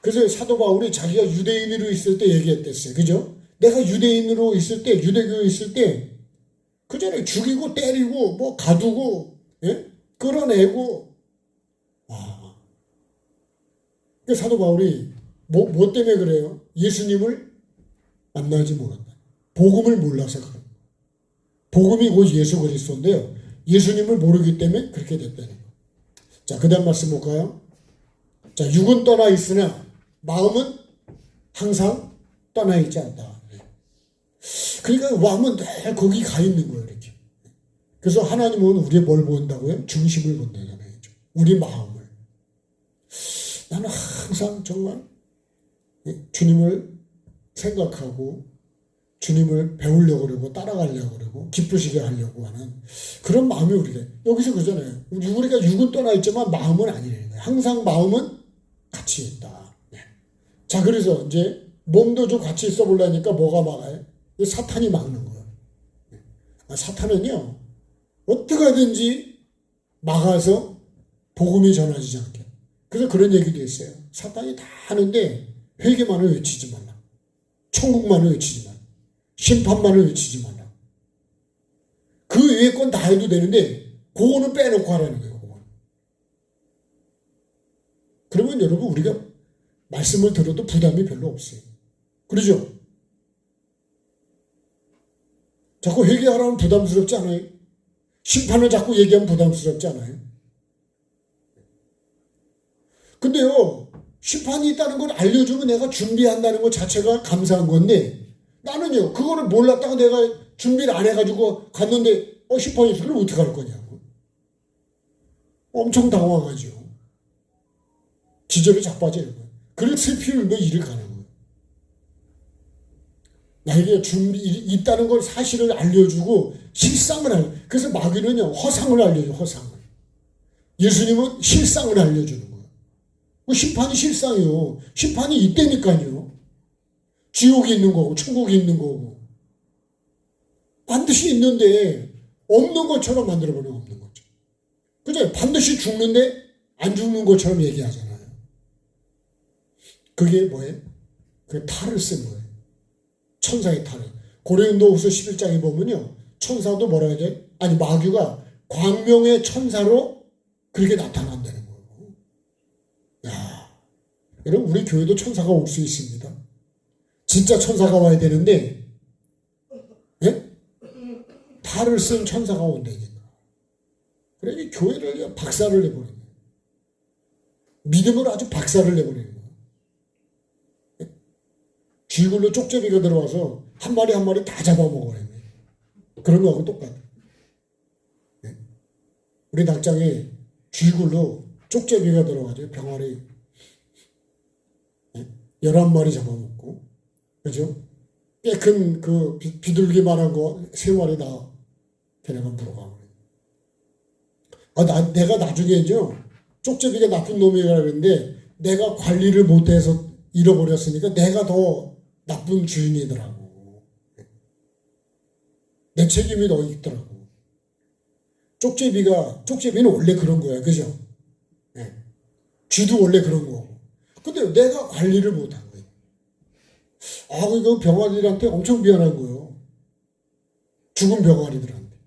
그래서 사도 바울이 자기가 유대인으로 있을 때 얘기했댔어요. 그죠? 내가 유대인으로 있을 때, 유대교에 있을 때, 그 전에 죽이고 때리고, 뭐 가두고, 예? 끌어내고, 그 사도 바울이 뭐 때문에 그래요? 예수님을 만나지 못한다. 복음을 몰라서 그래요. 복음이 곧 예수 그리스도인데요. 예수님을 모르기 때문에 그렇게 됐다는 거예요. 자, 그 다음 말씀 볼까요? 자, 육은 떠나 있으나 마음은 항상 떠나 있지 않다. 그러니까 마음은 늘 거기 가 있는 거예요, 이렇게. 그래서 하나님은 우리의 뭘 본다고요? 중심을 본다잖아요. 우리 마음을. 나는 항상 정말 주님을 생각하고 주님을 배우려고 그러고 따라가려고 그러고 기쁘시게 하려고 하는 그런 마음이 우리가 여기서 그러잖아요. 우리가 육은 떠나 있지만 마음은 아니라는 거예요. 항상 마음은 같이 있다. 자, 그래서 이제 몸도 좀 같이 있어 보려니까 뭐가 막아요? 사탄이 막는 거예요. 사탄은요, 어떻게 하든지 막아서 복음이 전해지지 않게. 그래서 그런 얘기도 있어요. 사탄이 다 하는데 회개만을 외치지 말라. 천국만을 외치지 말라. 심판만을 외치지 말라. 그 외의 건 다 해도 되는데 그거는 빼놓고 하라는 거예요. 그거는. 그러면 여러분 우리가 말씀을 들어도 부담이 별로 없어요. 그러죠? 자꾸 회개하라면 부담스럽지 않아요? 심판을 자꾸 얘기하면 부담스럽지 않아요? 근데요, 심판이 있다는 걸 알려주면 내가 준비한다는 것 자체가 감사한 건데 나는요, 그거를 몰랐다가 내가 준비를 안 해가지고 갔는데 심판이 있어. 그럼 어떻게 할 거냐고. 엄청 당황하죠. 기절에 자빠지는 거예요. 그래서 슬피 울며 일을 가는 거예요. 나에게 준비 있다는 걸 사실을 알려주고 실상을 알려주고 그래서 마귀는요 허상을 알려줘요. 허상을. 예수님은 실상을 알려주는 거예요. 심판이 실상이요. 심판이 있다니까요. 지옥이 있는 거고 천국이 있는 거고 반드시 있는데 없는 것처럼 만들어버리면 없는 거죠. 그죠? 반드시 죽는데 안 죽는 것처럼 얘기하잖아요. 그게 뭐예요? 그 탈을 쓴 거예요. 천사의 탈을. 고린도후서 11장에 보면요. 천사도 뭐라 하죠? 아니 마귀가 광명의 천사로 그렇게 나타난다는 거예요. 야, 여러분 우리 교회도 천사가 올 수 있습니다. 진짜 천사가 와야 되는데 예? 탈을 쓴 천사가 온다니까. 그러니 교회를 박살을 내버리는 거예요. 믿음을 아주 박살을 내버리는 거예요. 쥐굴로 쪽제비가 들어와서 한 마리 한 마리 다 잡아먹어요. 그런 거하고 똑같아요. 우리 닭장에 쥐굴로 쪽제비가 들어가죠. 병아리 11마리 잡아먹고 그죠? 꽤 큰 그 비둘기만한 거 3마리 다 걔네가 물어가고 내가 나중에죠. 쪽제비가 나쁜 놈이라 그러는데 내가 관리를 못해서 잃어버렸으니까 내가 더 나쁜 주인이더라고. 내 책임이 더 있더라고. 쪽제비는 원래 그런 거야. 그죠? 네. 쥐도 원래 그런 거고. 근데 내가 관리를 못한 거예요. 이거 병아리들한테 엄청 미안한 거예요. 죽은 병아리들한테.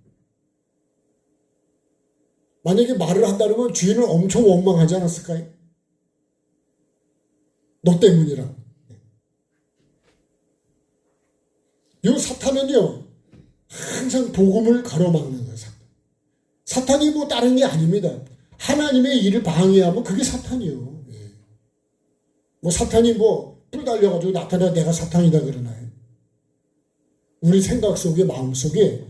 만약에 말을 한다는 건 주인은 엄청 원망하지 않았을까요? 너 때문이라. 이 사탄은요, 항상 복음을 가로막는 거예요, 사탄. 사탄이 뭐 다른 게 아닙니다. 하나님의 일을 방해하면 그게 사탄이요. 뭐 사탄이 뿔 달려가지고 나타나 내가 사탄이다 그러나요? 우리 생각 속에 마음 속에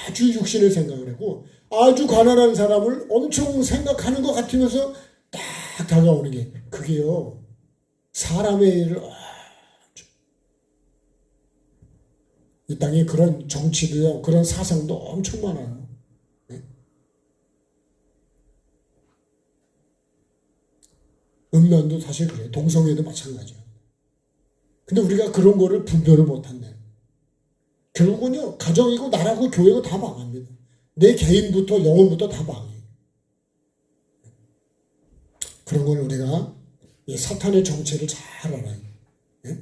아주 육신의 생각을 하고 아주 가난한 사람을 엄청 생각하는 것 같으면서 딱 다가오는 게 그게요. 사람의 일을 이 땅에 그런 정치도요. 그런 사상도 엄청 많아요. 네? 음란도 사실 그래요. 동성애도 마찬가지예요. 근데 우리가 그런 거를 분별을 못한대. 결국은요. 가정이고 나라고 교회고 다 망합니다. 내 개인부터 영혼부터 다 망해요. 그런 걸 우리가 사탄의 정체를 잘 알아요. 예?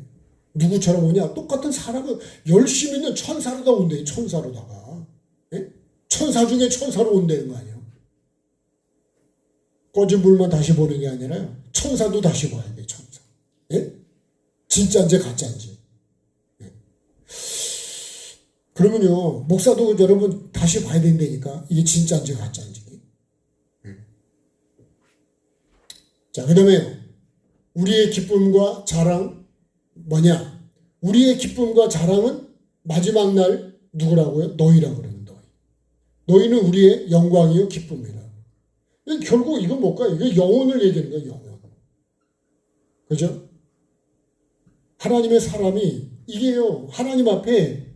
누구처럼 오냐? 똑같은 사람은 열심히 있는 천사로다 온대요. 천사로다가. 예? 천사 중에 천사로 온다는 거 아니에요. 꺼진 물만 다시 보는 게 아니라요. 천사도 다시 봐야 돼요. 천사. 예? 진짜인지 가짜인지. 예? 그러면요. 목사도 여러분 다시 봐야 된다니까. 이게 진짜인지 가짜인지. 자, 그 다음에 우리의 기쁨과 자랑 뭐냐? 우리의 기쁨과 자랑은 마지막 날 누구라고요? 너희라고 그러는 너희. 너희는 우리의 영광이요 기쁨이라. 결국 이건 뭘까요? 이게 영혼을 얘기하는 거예요. 영혼. 그죠? 하나님의 사람이 이게요. 하나님 앞에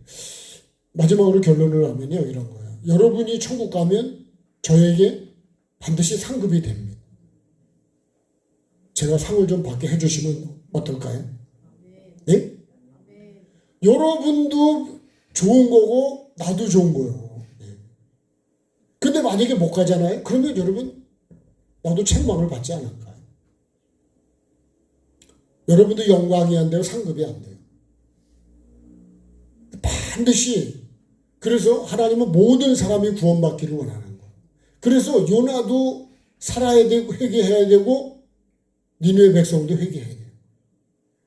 마지막으로 결론을 하면요. 이런 거예요. 여러분이 천국 가면 저에게 반드시 상급이 됩니다. 제가 상을 좀 받게 해주시면 어떨까요? 네? 여러분도 좋은 거고 나도 좋은 거예요. 근데 만약에 못 가잖아요? 그러면 여러분 나도 책망을 받지 않을까요? 여러분도 영광이 안 돼요? 상급이 안 돼요? 반드시 그래서 하나님은 모든 사람이 구원받기를 원하는 거예요. 그래서 요나도 살아야 되고 회개해야 되고 니느웨 백성도 회개해야 돼요.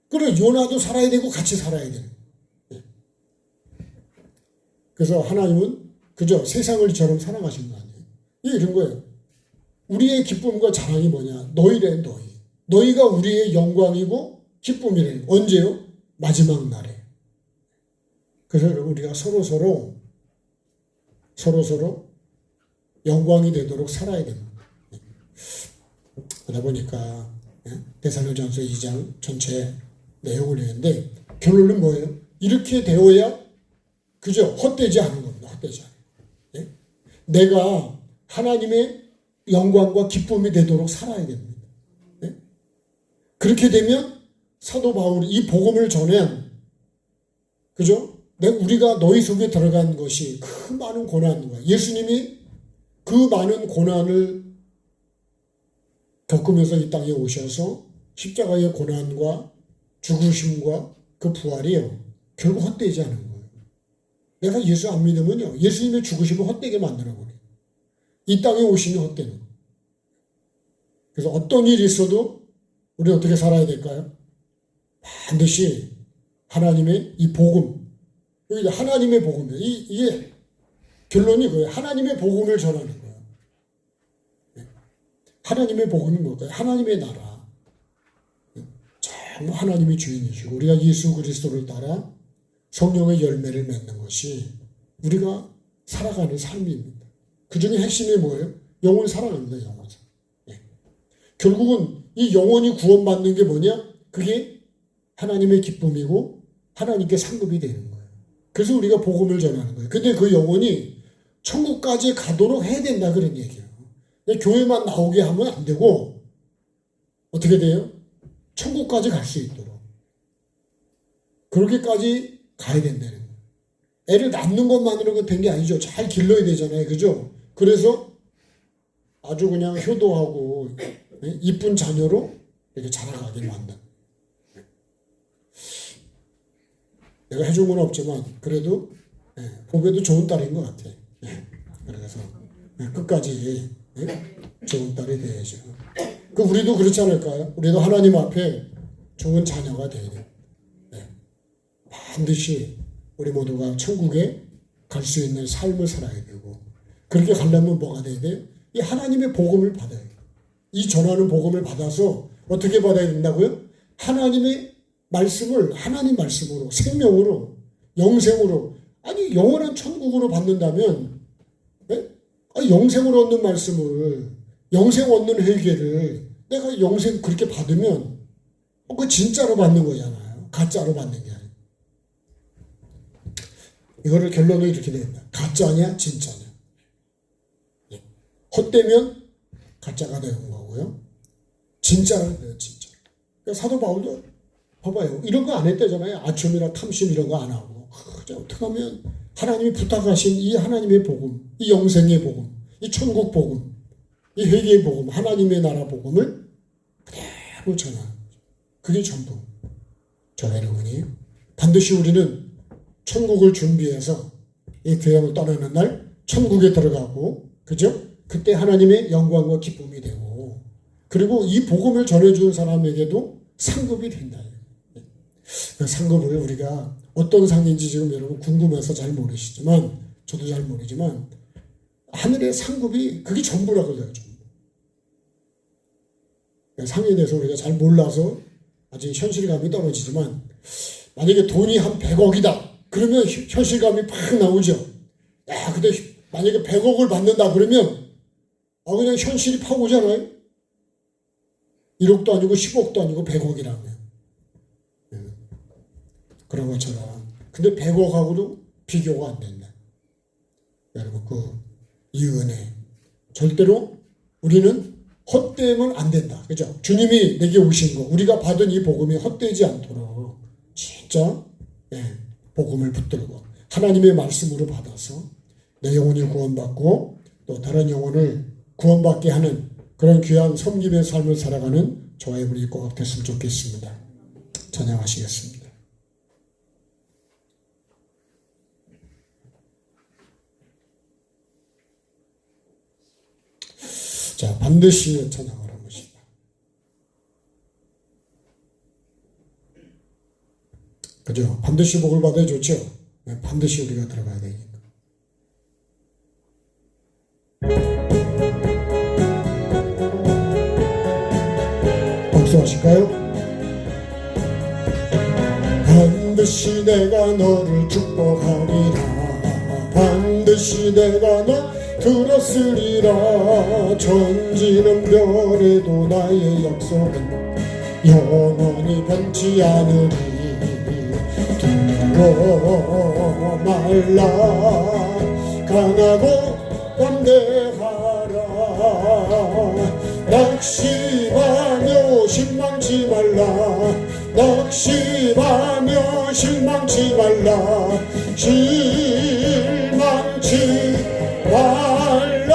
그리고 요나도 살아야 되고 같이 살아야 돼요. 그래서 하나님은 그저 세상을 저럼 사랑하신 거 아니에요. 이런 거예요. 우리의 기쁨과 자랑이 뭐냐? 너희래 너희. 너희가 우리의 영광이고 기쁨이래. 언제요? 마지막 날에. 그래서 여러분 우리가 서로서로 영광이 되도록 살아야 됩니다. 그러다 보니까 데살로니가전서 2장 전체 내용을 읽는데 결론은 뭐예요? 이렇게 되어야 그죠? 헛되지 않은 겁니다. 헛되지 않은 거. 예? 내가 하나님의 영광과 기쁨이 되도록 살아야 됩니다. 예? 그렇게 되면 사도 바울이 이 복음을 전해 그죠? 우리가 너희 속에 들어간 것이 그 많은 고난과 예수님이 그 많은 고난을 겪으면서 이 땅에 오셔서 십자가의 고난과 죽으심과 그 부활이요. 결국 헛되지 않은 거예요. 내가 예수 안 믿으면요. 예수님의 죽으심을 헛되게 만들어버려요. 이 땅에 오시면 헛되는 거예요. 그래서 어떤 일이 있어도 우리 어떻게 살아야 될까요? 반드시 하나님의 이 복음, 여기 하나님의 복음이에요. 이게 결론이 그거예요. 하나님의 복음을 전하는 거예요. 하나님의 복음은 뭘까요? 하나님의 나라. 정말 하나님이 주인이시고 우리가 예수 그리스도를 따라 성령의 열매를 맺는 것이 우리가 살아가는 삶입니다. 그 중에 핵심이 뭐예요? 영혼 사랑입니다. 영혼 사랑. 예. 결국은 이 영혼이 구원받는 게 뭐냐? 그게 하나님의 기쁨이고 하나님께 상급이 되는 거예요. 그래서 우리가 복음을 전하는 거예요. 근데 그 영혼이 천국까지 가도록 해야 된다 그런 얘기예요. 교회만 나오게 하면 안 되고 어떻게 돼요? 천국까지 갈 수 있도록 그렇게까지 가야 된다는 거예요. 애를 낳는 것만으로는 된 게 아니죠. 잘 길러야 되잖아요. 그죠? 그래서 아주 그냥 효도하고 이쁜 자녀로 이렇게 자라가게 만든. 내가 해준 건 없지만 그래도 보기에도 좋은 딸인 것 같아. 그래서 끝까지 좋은 딸이 돼야죠. 우리도 그렇지 않을까요? 우리도 하나님 앞에 좋은 자녀가 돼야 돼요. 반드시 우리 모두가 천국에 갈 수 있는 삶을 살아야 되고 그렇게 가려면 뭐가 돼야 돼요? 이 하나님의 복음을 받아야 돼요. 이 전하는 복음을 받아서 어떻게 받아야 된다고요? 하나님의 말씀을 하나님 말씀으로 생명으로 영생으로, 아니 영원한 천국으로 받는다면, 네? 영생으로 얻는 말씀을, 영생 얻는 회개를 내가 영생 그렇게 받으면 그 진짜로 받는 거잖아요. 가짜로 받는 게 아니고. 이거를 결론을 이렇게 냅니다. 가짜냐 진짜냐. 헛되면 가짜가 되는 거고요. 진짜는 돼요, 진짜. 그러니까 사도 바울도 봐봐요. 이런 거 안 했대잖아요. 아첨이나 탐심 이런 거 안 하고. 어떻게 하면 하나님이 부탁하신 이 하나님의 복음, 이 영생의 복음, 이 천국 복음, 이 회개의 복음, 하나님의 나라 복음을 그대로 전하는 거죠. 그게 전부. 저와 여러분이 반드시 우리는 천국을 준비해서 이 교양을 떠나는 날 천국에 들어가고, 그죠? 그때 하나님의 영광과 기쁨이 되고, 그리고 이 복음을 전해주는 사람에게도 상급이 된다. 그 상급을 우리가 어떤 상인지 지금 여러분 궁금해서 잘 모르시지만, 저도 잘 모르지만 하늘의 상급이 그게 전부라고 해요. 전부. 상에 대해서 우리가 잘 몰라서 아직 현실감이 떨어지지만, 만약에 돈이 한 100억이다 그러면 현실감이 팍 나오죠. 야, 근데 만약에 100억을 받는다 그러면 그냥 현실이 팍 오잖아요. 1억도 아니고 10억도 아니고 100억이라면. 그런 것처럼. 근데 100억하고도 비교가 안 된다. 여러분, 이 은혜. 절대로 우리는 헛되면 안 된다. 그죠? 주님이 내게 오신 거, 우리가 받은 이 복음이 헛되지 않도록 진짜 복음을 붙들고 하나님의 말씀으로 받아서 내 영혼이 구원받고 또 다른 영혼을 구원받게 하는 그런 귀한 섬김의 삶을 살아가는 저와 여러분이 꼭 됐으면 좋겠습니다. 찬양하시겠습니다. 자, 반드시 찬양을 한 것이다. 그죠? 반드시 복을 받아야 좋죠? 네, 반드시 우리가 들어가야 되니까. 박수하실까요? 반드시 내가 너를 축복하리라. 반드시 내가 너 들었으리라. 천지는 별에도 나의 약속은 영원히 변치 않으리. 두려워 말라. 강하고 담대하라. 낙심하며 실망치 말라. 낙심하며 실망치 말라. 실망치 말라.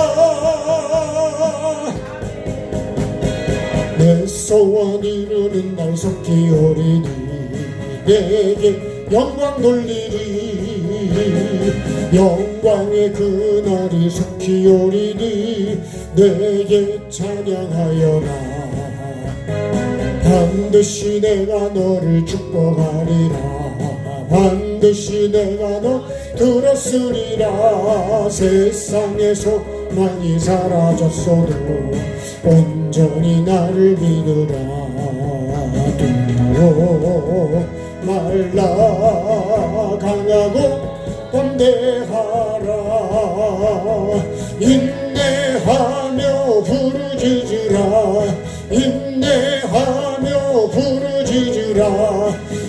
내 소원 이루는 날 속히 오리니 내게 영광 돌리리. 영광의 그날이 속히 오리니 내게 찬양하여라. 반드시 내가 너를 축복하리라. 반드시 내가 너 들었으리라. 세상에서 많이 사라졌어도 온전히 나를 믿으라. 두려워 말라. 강하고 담대하라. 인내하며 부르짖으라. 인내하며 부르짖으라.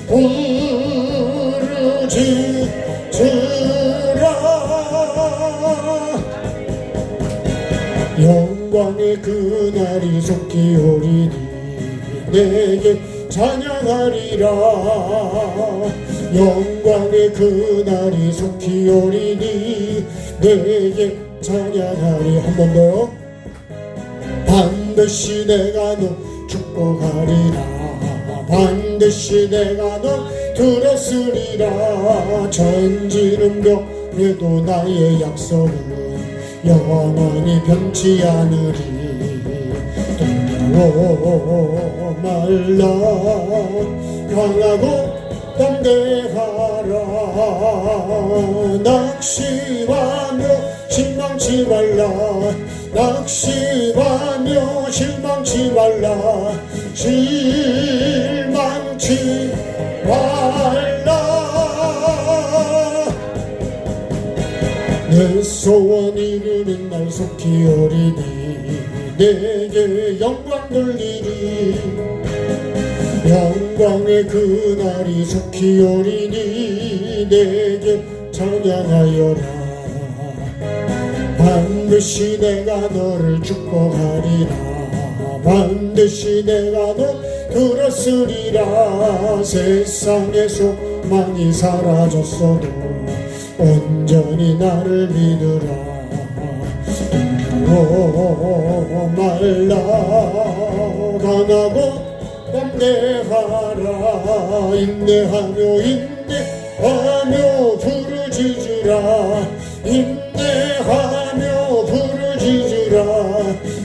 부르짖으라. 영광의 그날이 속히 오리니 내게 찬양하리라. 영광의 그날이 속히 오리니 내게 찬양하리. 한 번 더. 반드시 내가 너 축복하리라. 반드시 내가 너 들었으리라. 천지는 벽에도 나의 약속은 영원히 변치 않으리. 두려워 말라. 강하고 담대하라. 낙심하며 실망치 말라. 낙심하며 실망치 말라. 실망치 말라. 소원 이루는 날 속히 오리니 내게 영광 돌리리 영광의 그날이 속히 오리니 내게 찬양하여라 반드시 내가 너를 축복하리라 반드시 내가 너 들었으리라 세상의 소망이 사라졌어도 온전히 나를 믿으라 말라 강하고 담대하라 인내하며 인내하며 부르짖으라 인내하며 부르짖으라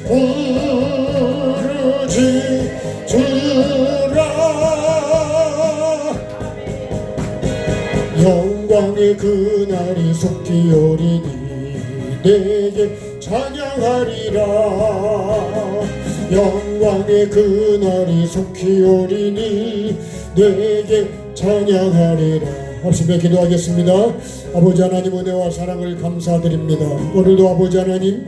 부르짖으라 영광의 그날이 속히 오리니 내게 찬양하리라 영광의 그날이 속히 오리니 내게 찬양하리라. 합심해 기도하겠습니다. 아버지 하나님 은혜와 사랑을 감사드립니다. 오늘도 아버지 하나님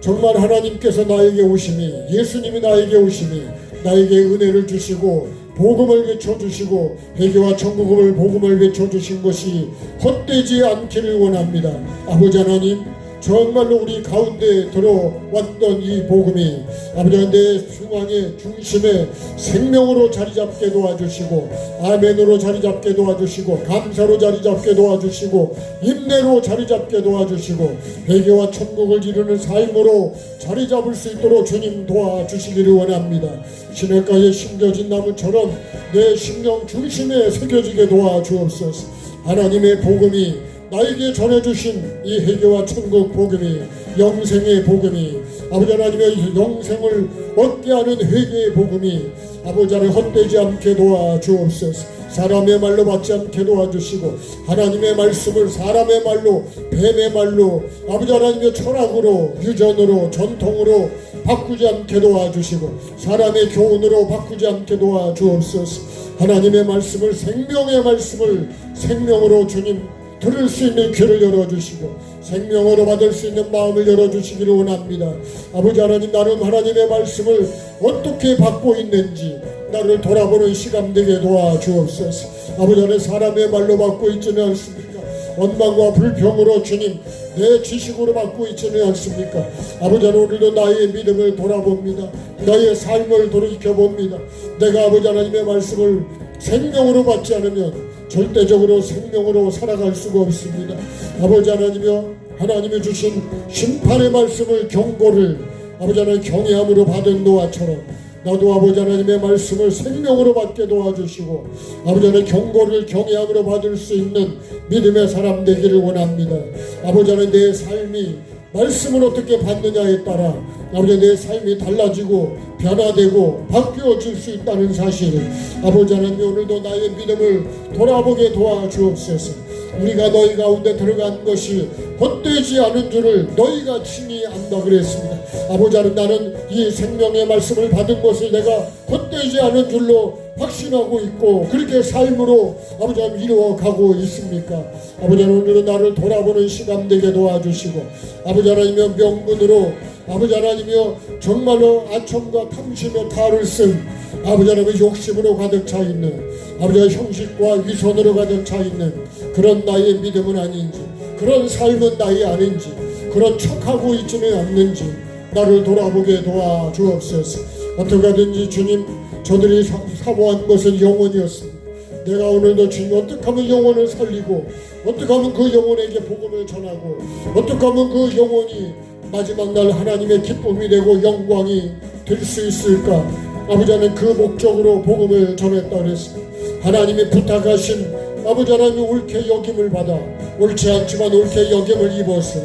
정말 하나님께서 나에게 오심이 예수님이 나에게 오심이 나에게 은혜를 주시고 복음을 외쳐주시고 회개와 천국을 복음을 외쳐주신 것이 헛되지 않기를 원합니다. 아버지 하나님 정말로 우리 가운데 들어왔던 이 복음이 아버지 내 중앙의 중심에 생명으로 자리잡게 도와주시고 아멘으로 자리잡게 도와주시고 감사로 자리잡게 도와주시고 인내로 자리잡게 도와주시고 회개와 천국을 이루는 삶으로 자리잡을 수 있도록 주님 도와주시기를 원합니다. 시냇가에 심겨진 나무처럼 내 심령 중심에 새겨지게 도와주옵소서. 하나님의 복음이 나에게 전해주신 이 회개와 천국 복음이 영생의 복음이 아버지 하나님의 영생을 얻게 하는 회개의 복음이 아버지 하나님 헛되지 않게 도와주옵소서. 사람의 말로 받지 않게 도와주시고 하나님의 말씀을 사람의 말로 뱀의 말로 아버지 하나님의 철학으로 유전으로 전통으로 바꾸지 않게 도와주시고 사람의 교훈으로 바꾸지 않게 도와주옵소서. 하나님의 말씀을 생명의 말씀을 생명으로 주님 들을 수 있는 귀를 열어주시고 생명으로 받을 수 있는 마음을 열어주시기를 원합니다. 아버지 하나님 나는 하나님의 말씀을 어떻게 받고 있는지 나를 돌아보는 시간 되게 도와주옵소서. 아버지 하나님 사람의 말로 받고 있지는 않습니까? 원망과 불평으로 주님 내 지식으로 받고 있지는 않습니까? 아버지 하나님 오늘도 나의 믿음을 돌아봅니다. 나의 삶을 돌이켜봅니다. 내가 아버지 하나님의 말씀을 생명으로 받지 않으면 절대적으로 생명으로 살아갈 수가 없습니다. 아버지 하나님이여 하나님이 주신 심판의 말씀을 경고를 아버지 하나님 경외함으로 받은 노아처럼 나도 아버지 하나님의 말씀을 생명으로 받게 도와주시고 아버지 하나님 경고를 경외함으로 받을 수 있는 믿음의 사람 되기를 원합니다. 아버지 하나님 내 삶이 말씀을 어떻게 받느냐에 따라 아버지 내 삶이 달라지고 변화되고 바뀌어질 수 있다는 사실 아버지 하나님 오늘도 나의 믿음을 돌아보게 도와주옵소서. 우리가 너희 가운데 들어간 것이 헛되지 않은 줄을 너희가 친히 안다 그랬습니다. 아버지 하나님 나는 이 생명의 말씀을 받은 것을 내가 헛되지 않은 줄로 확신하고 있고 그렇게 삶으로 아버지 하나님 이루어가고 있습니까? 아버지 하나님 오늘은 나를 돌아보는 시간 되게 도와주시고 아버지 하나님의 명분으로 아버지 하나님이여 정말로 아첨과 탐심의 탈을 쓴 아버지 하나님의 욕심으로 가득 차 있는 아버지의 형식과 위선으로 가득 차 있는 그런 나의 믿음은 아닌지 그런 삶은 나의 아닌지 그런 척하고 있지는 않는지 나를 돌아보게 도와주옵소서. 어떻게 하든지 주님 저들이 사모한 것은 영혼이었습니다. 내가 오늘도 주님 어떻게 하면 영혼을 살리고 어떻게 하면 그 영혼에게 복음을 전하고 어떻게 하면 그 영혼이 마지막 날 하나님의 기쁨이 되고 영광이 될 수 있을까? 아버지 하나님 그 목적으로 복음을 전했다 그랬습니다. 하나님이 부탁하신 아버지 하나님이 옳게 여김을 받아 옳지 않지만 옳게 여김을 입어서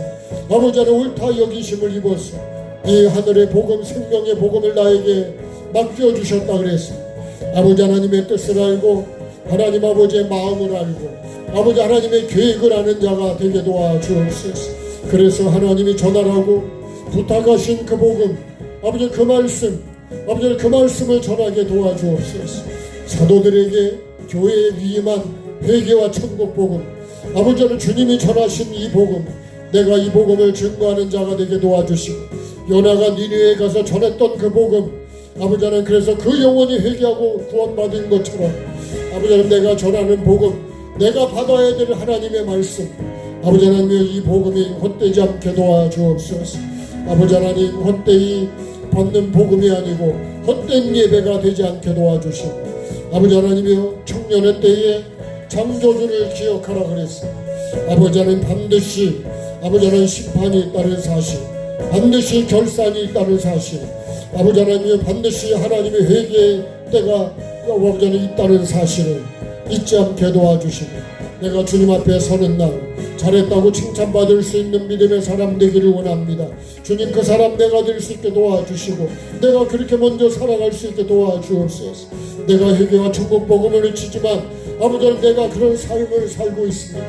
아버지 하나님 옳다 여기심을 입어서 이 하늘의 복음 생명의 복음을 나에게 맡겨주셨다 그랬습니다. 아버지 하나님의 뜻을 알고 하나님 아버지의 마음을 알고 아버지 하나님의 계획을 아는 자가 되게 도와주옵소서. 그래서 하나님이 전하라고 부탁하신 그 복음 아버지 그 말씀 아버지 그 말씀을 전하게 도와주옵소서. 사도들에게 교회에 위임한 회개와 천국 복음 아버지는 주님이 전하신 이 복음 내가 이 복음을 증거하는 자가 되게 도와주시고, 요나가 니느웨에 가서 전했던 그 복음, 아버지 하나님, 그래서 그 영혼이 회개하고 구원받은 것처럼 아버지 하나님, 내가 전하는 복음, 내가 받아야 될 하나님의 말씀, 아버지 하나님, 이 복음이 헛되지 않게 도와주옵소서. 아버지 하나님, 헛되이 받는 복음이 아니고 헛된 예배가 되지 않게 도와주시고, 아버지 하나님이여, 청년의 때에 창조주를 기억하라 그랬어. 아버지 하나님, 반드시 아버지 하나님 심판이 있다는 사실, 반드시 결산이 있다는 사실, 아버지 하나님이여, 반드시 하나님의 회개의 때가 아버지 하나님 있다는 사실을 잊지 않게 도와주시고, 내가 주님 앞에 서는 날 잘했다고 칭찬받을 수 있는 믿음의 사람 되기를 원합니다. 주님, 그 사람 내가 될 수 있게 도와주시고, 내가 그렇게 먼저 살아갈 수 있게 도와주옵소서. 내가 회개와 천국 복음을 외치지만 아버지 하나님, 내가 그런 삶을 살고 있습니다.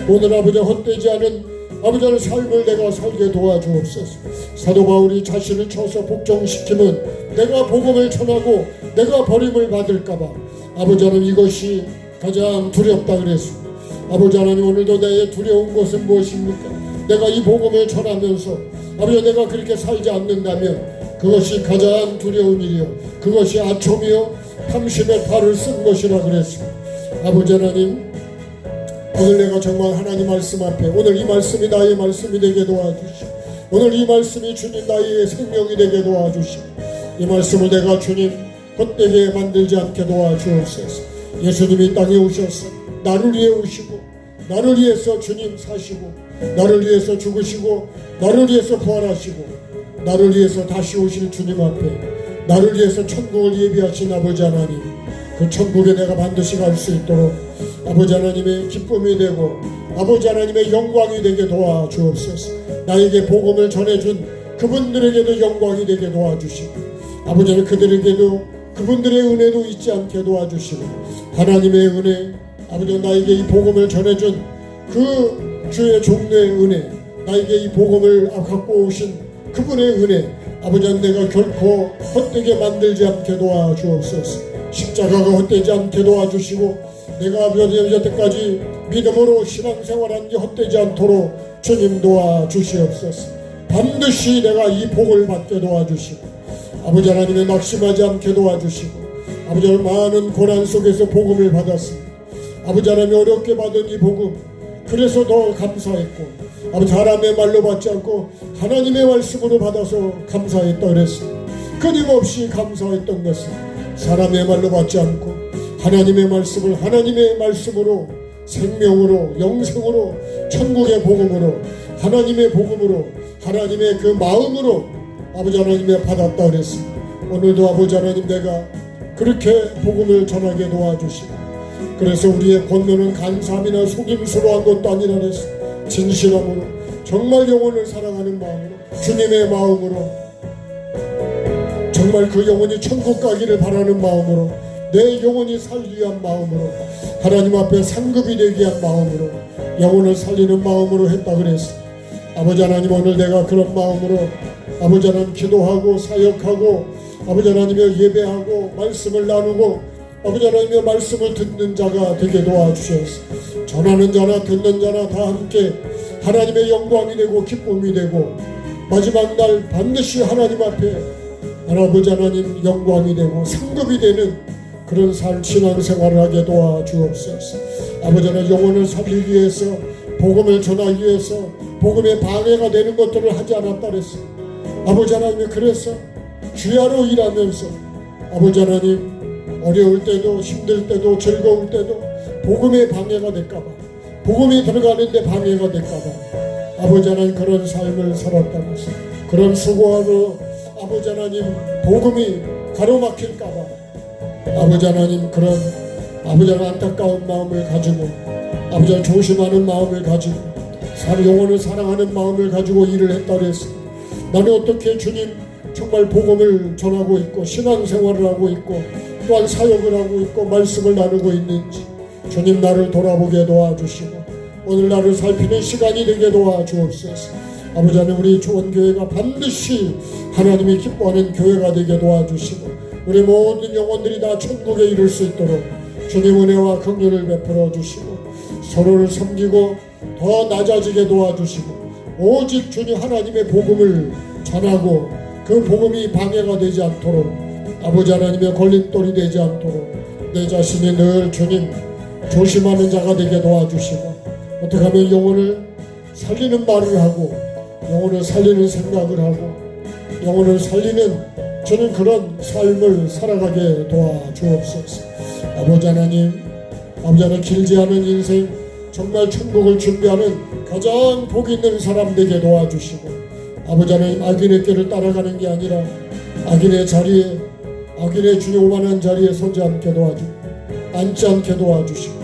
오늘 아버지 헛되지 않은 아버지 하나님 삶을 내가 살게 도와주옵소서. 사도 바울이 자신을 쳐서 복종시키면 내가 복음을 전하고 내가 버림을 받을까봐 아버지 하나님, 이것이 가장 두렵다 그랬습니다. 아버지 하나님, 오늘도 내 두려운 것은 무엇입니까? 내가 이 복음을 전하면서 아버지 내가 그렇게 살지 않는다면 그것이 가장 두려운 일이요, 그것이 아첨이요 탐심의 발을 쓴 것이라 그랬습니다. 아버지 하나님, 오늘 내가 정말 하나님 말씀 앞에, 오늘 이 말씀이 나의 말씀이 되게 도와주시고, 오늘 이 말씀이 주님 나의 생명이 되게 도와주시고, 이 말씀을 내가 주님 헛되게 만들지 않게 도와주옵소서. 예수님이 땅에 오셔서 나를 위해 오시고, 나를 위해서 주님 사시고, 나를 위해서 죽으시고, 나를 위해서 부활하시고, 나를 위해서 다시 오실 주님 앞에 나를 위해서 천국을 예비하신 아버지 하나님, 그 천국에 내가 반드시 갈 수 있도록 아버지 하나님의 기쁨이 되고 아버지 하나님의 영광이 되게 도와주옵소서. 나에게 복음을 전해준 그분들에게도 영광이 되게 도와주시고, 아버지 하나님, 그들에게도 그분들의 은혜도 잊지 않게 도와주시고, 하나님의 은혜, 아버지 나에게 이 복음을 전해준 그 주의 종류의 은혜, 나에게 이 복음을 갖고 오신 그분의 은혜, 아버지 하나님, 내가 결코 헛되게 만들지 않게 도와주옵소서. 십자가가 헛되지 않게 도와주시고, 내가 아버지 여태까지 믿음으로 신앙생활한 게 헛되지 않도록 주님 도와주시옵소서. 반드시 내가 이 복을 받게 도와주시고, 아버지 하나님의 낙심하지 않게 도와주시고, 아버지 하나님, 많은 고난 속에서 복음을 받았습니다. 아버지 하나님, 어렵게 받은 이 복음, 그래서 더 감사했고, 아버지 사람의 말로 받지 않고 하나님의 말씀으로 받아서 감사했다 그랬습니다. 끊임없이 감사했던 것은 사람의 말로 받지 않고 하나님의 말씀을 하나님의 말씀으로, 생명으로, 영생으로, 천국의 복음으로, 하나님의 복음으로, 하나님의 그 마음으로 아버지 하나님의 받았다 그랬습니다. 오늘도 아버지 하나님, 내가 그렇게 복음을 전하게 도와주시고, 그래서 우리의 권면은 간사함이나 속임수로 한 것도 아니라 그랬습니다. 진실함으로, 정말 영혼을 사랑하는 마음으로, 주님의 마음으로, 정말 그 영혼이 천국 가기를 바라는 마음으로, 내 영혼이 살기 위한 마음으로, 하나님 앞에 상급이 되기 위한 마음으로, 영혼을 살리는 마음으로 했다 그랬어. 아버지 하나님, 오늘 내가 그런 마음으로 아버지 하나님 기도하고 사역하고 아버지 하나님의 예배하고 말씀을 나누고 아버지 하나님의 말씀을 듣는 자가 되게 도와주셔서 전하는 자나 듣는 자나 다 함께 하나님의 영광이 되고 기쁨이 되고 마지막 날 반드시 하나님 앞에 아버지 하나님 영광이 되고 상급이 되는 그런 신앙생활을 하게 도와주옵소서. 아버지 하나님, 영혼을 살리기 위해서, 복음을 전하기 위해서 복음의 방해가 되는 것들을 하지 않았다 그랬어요. 아버지 하나님이 그래서 주야로 일하면서 아버지 하나님, 어려울 때도 힘들 때도 즐거울 때도 복음의 방해가 될까봐, 복음이 들어가는데 방해가 될까봐 아버지 하나님 그런 삶을 살았다면서, 그런 수고하러 아버지 하나님 복음이 가로막힐까봐 아버지 하나님 그런 아버지 하나님 안타까운 마음을 가지고, 아버지 하나님 조심하는 마음을 가지고, 영혼을 사랑하는 마음을 가지고 일을 했다 그랬습니다. 나는 어떻게 주님 정말 복음을 전하고 있고 신앙생활을 하고 있고 또한 사역을 하고 있고 말씀을 나누고 있는지 주님 나를 돌아보게 도와주시고 오늘 나를 살피는 시간이 되게 도와주옵소서. 아버지 하나님, 우리 좋은교회가 반드시 하나님이 기뻐하는 교회가 되게 도와주시고 우리 모든 영혼들이 다 천국에 이룰 수 있도록 주님 은혜와 긍휼을 베풀어 주시고 서로를 섬기고 더 낮아지게 도와주시고 오직 주님 하나님의 복음을 전하고 그 복음이 방해가 되지 않도록 아버지 하나님의 걸림돌이 되지 않도록 내 자신이 늘 주님 조심하는 자가 되게 도와주시고 어떻게 하면 영혼을 살리는 말을 하고 영혼을 살리는 생각을 하고 영혼을 살리는 저는 그런 삶을 살아가게 도와주옵소서. 아버지 하나님 길지 않은 인생 정말 천국을 준비하는 가장 복 있는 사람 되게 도와주시고 아버지 하나님 악인의 길을 따라가는 게 아니라 악인의 자리에 악인의 주님 오만한 자리에 서지 않게 도와주고 앉지 않게 도와주시고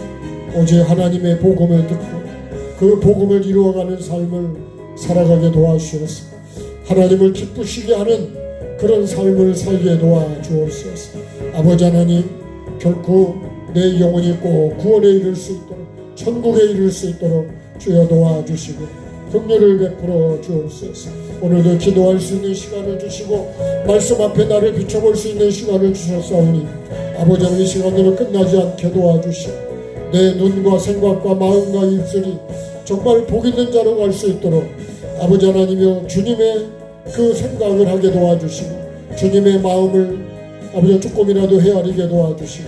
오직 하나님의 복음을 듣고 그 복음을 이루어가는 삶을 살아가게 도와주시옵소서. 하나님을 기쁘시게 하는 그런 삶을 살게 도와주옵소서. 아버지 하나님 결코 내 영혼이 꼭 구원에 이를 수 있도록 천국에 이를 수 있도록 주여 도와주시고 긍휼을 베풀어 주옵소서. 오늘도 기도할 수 있는 시간을 주시고 말씀 앞에 나를 비춰볼 수 있는 시간을 주셨사오니 아버지 하나님 이 시간으로 끝나지 않게 도와주시고 내 눈과 생각과 마음과 입술이 정말 복 있는 자로 갈 수 있도록 아버지 하나님이여 주님의 그 생각을 하게 도와주시고 주님의 마음을 아버지 조금이라도 헤아리게 도와주시고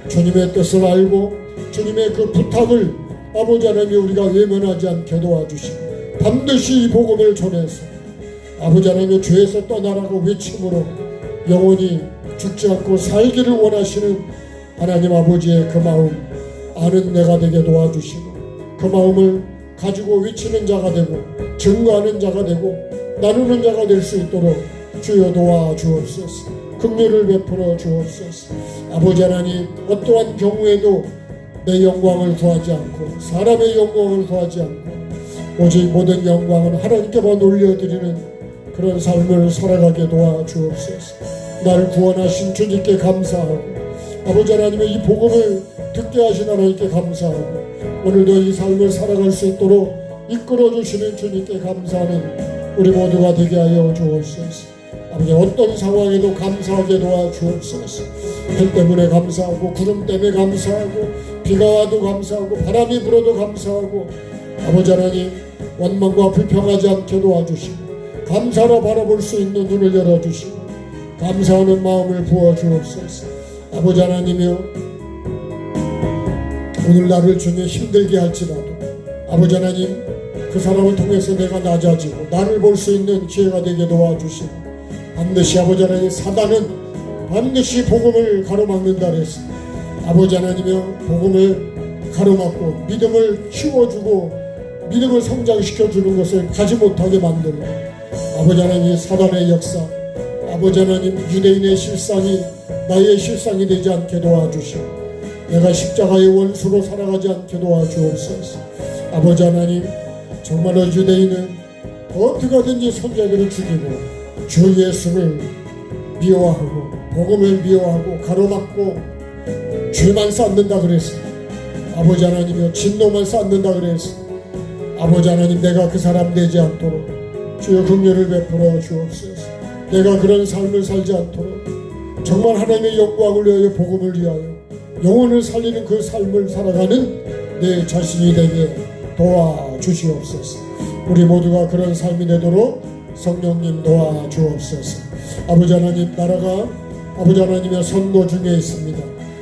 주님의 뜻을 알고 주님의 그 부탁을 아버지 하나님 우리가 외면하지 않게 도와주시고 반드시 이 복음을 전해서 아버지 하나님 죄에서 떠나라고 외침으로 영원히 죽지 않고 살기를 원하시는 하나님 아버지의 그 마음 아는 내가 되게 도와주시고 그 마음을 가지고 외치는 자가 되고 증거하는 자가 되고 나누는 자가 될 수 있도록 주여 도와주옵소서. 긍휼을 베풀어 주옵소서. 아버지 하나님 어떠한 경우에도 내 영광을 구하지 않고 사람의 영광을 구하지 않고 오직 모든 영광은 하나님께만 올려드리는 그런 삶을 살아가게 도와주옵소서. 나를 구원하신 주님께 감사하고 아버지 하나님의 이 복음을 듣게 하신 하나님께 감사하고 오늘도 이 삶을 살아갈 수 있도록 이끌어주시는 주님께 감사하는 우리 모두가 되게 하여 주옵소서. 아버지 어떤 상황에도 감사하게 도와주옵소서. 해 때문에 감사하고 구름 때문에 감사하고 비가 와도 감사하고 바람이 불어도 감사하고 아버지 하나님 원망과 불평하지 않게 도와주시고 감사로 바라볼 수 있는 눈을 열어주시고 감사하는 마음을 부어주옵소서. 아버지 하나님이여 오늘 나를 주님 힘들게 할지라도 아버지 하나님 그 사람을 통해서 내가 낮아지고 나를 볼 수 있는 기회가 되게 도와주시고 반드시 아버지 하나님 사단은 반드시 복음을 가로막는다 그랬습니다. 아버지 하나님이여 복음을 가로막고 믿음을 키워주고 믿음을 성장시켜주는 것을 가지 못하게 만들고 아버지 하나님 사단의 역사 아버지 하나님 유대인의 실상이 나의 실상이 되지 않게 도와주시고 내가 십자가의 원수로 살아가지 않게 도와주옵소서. 아버지 하나님 정말로 유대인은 어떻게 하든지 선자들을 죽이고 주 예수를 미워하고 복음을 미워하고 가로막고 죄만 쌓는다 그랬습니다. 아버지 하나님이여 진노만 쌓는다 그랬습니다. 아버지 하나님 내가 그 사람 되지 않도록 주여 긍휼을 베풀어 주옵소서. 내가 그런 삶을 살지 않도록 정말 하나님의 영광을 위하여 복음을 위하여 영혼을 살리는 그 삶을 살아가는 내 자신이 되게 도와주시옵소서. 우리 모두가 그런 삶이 되도록 성령님 도와주옵소서. 아버지 하나님 나라가 아버지 하나님의 선거 중에 있습니다.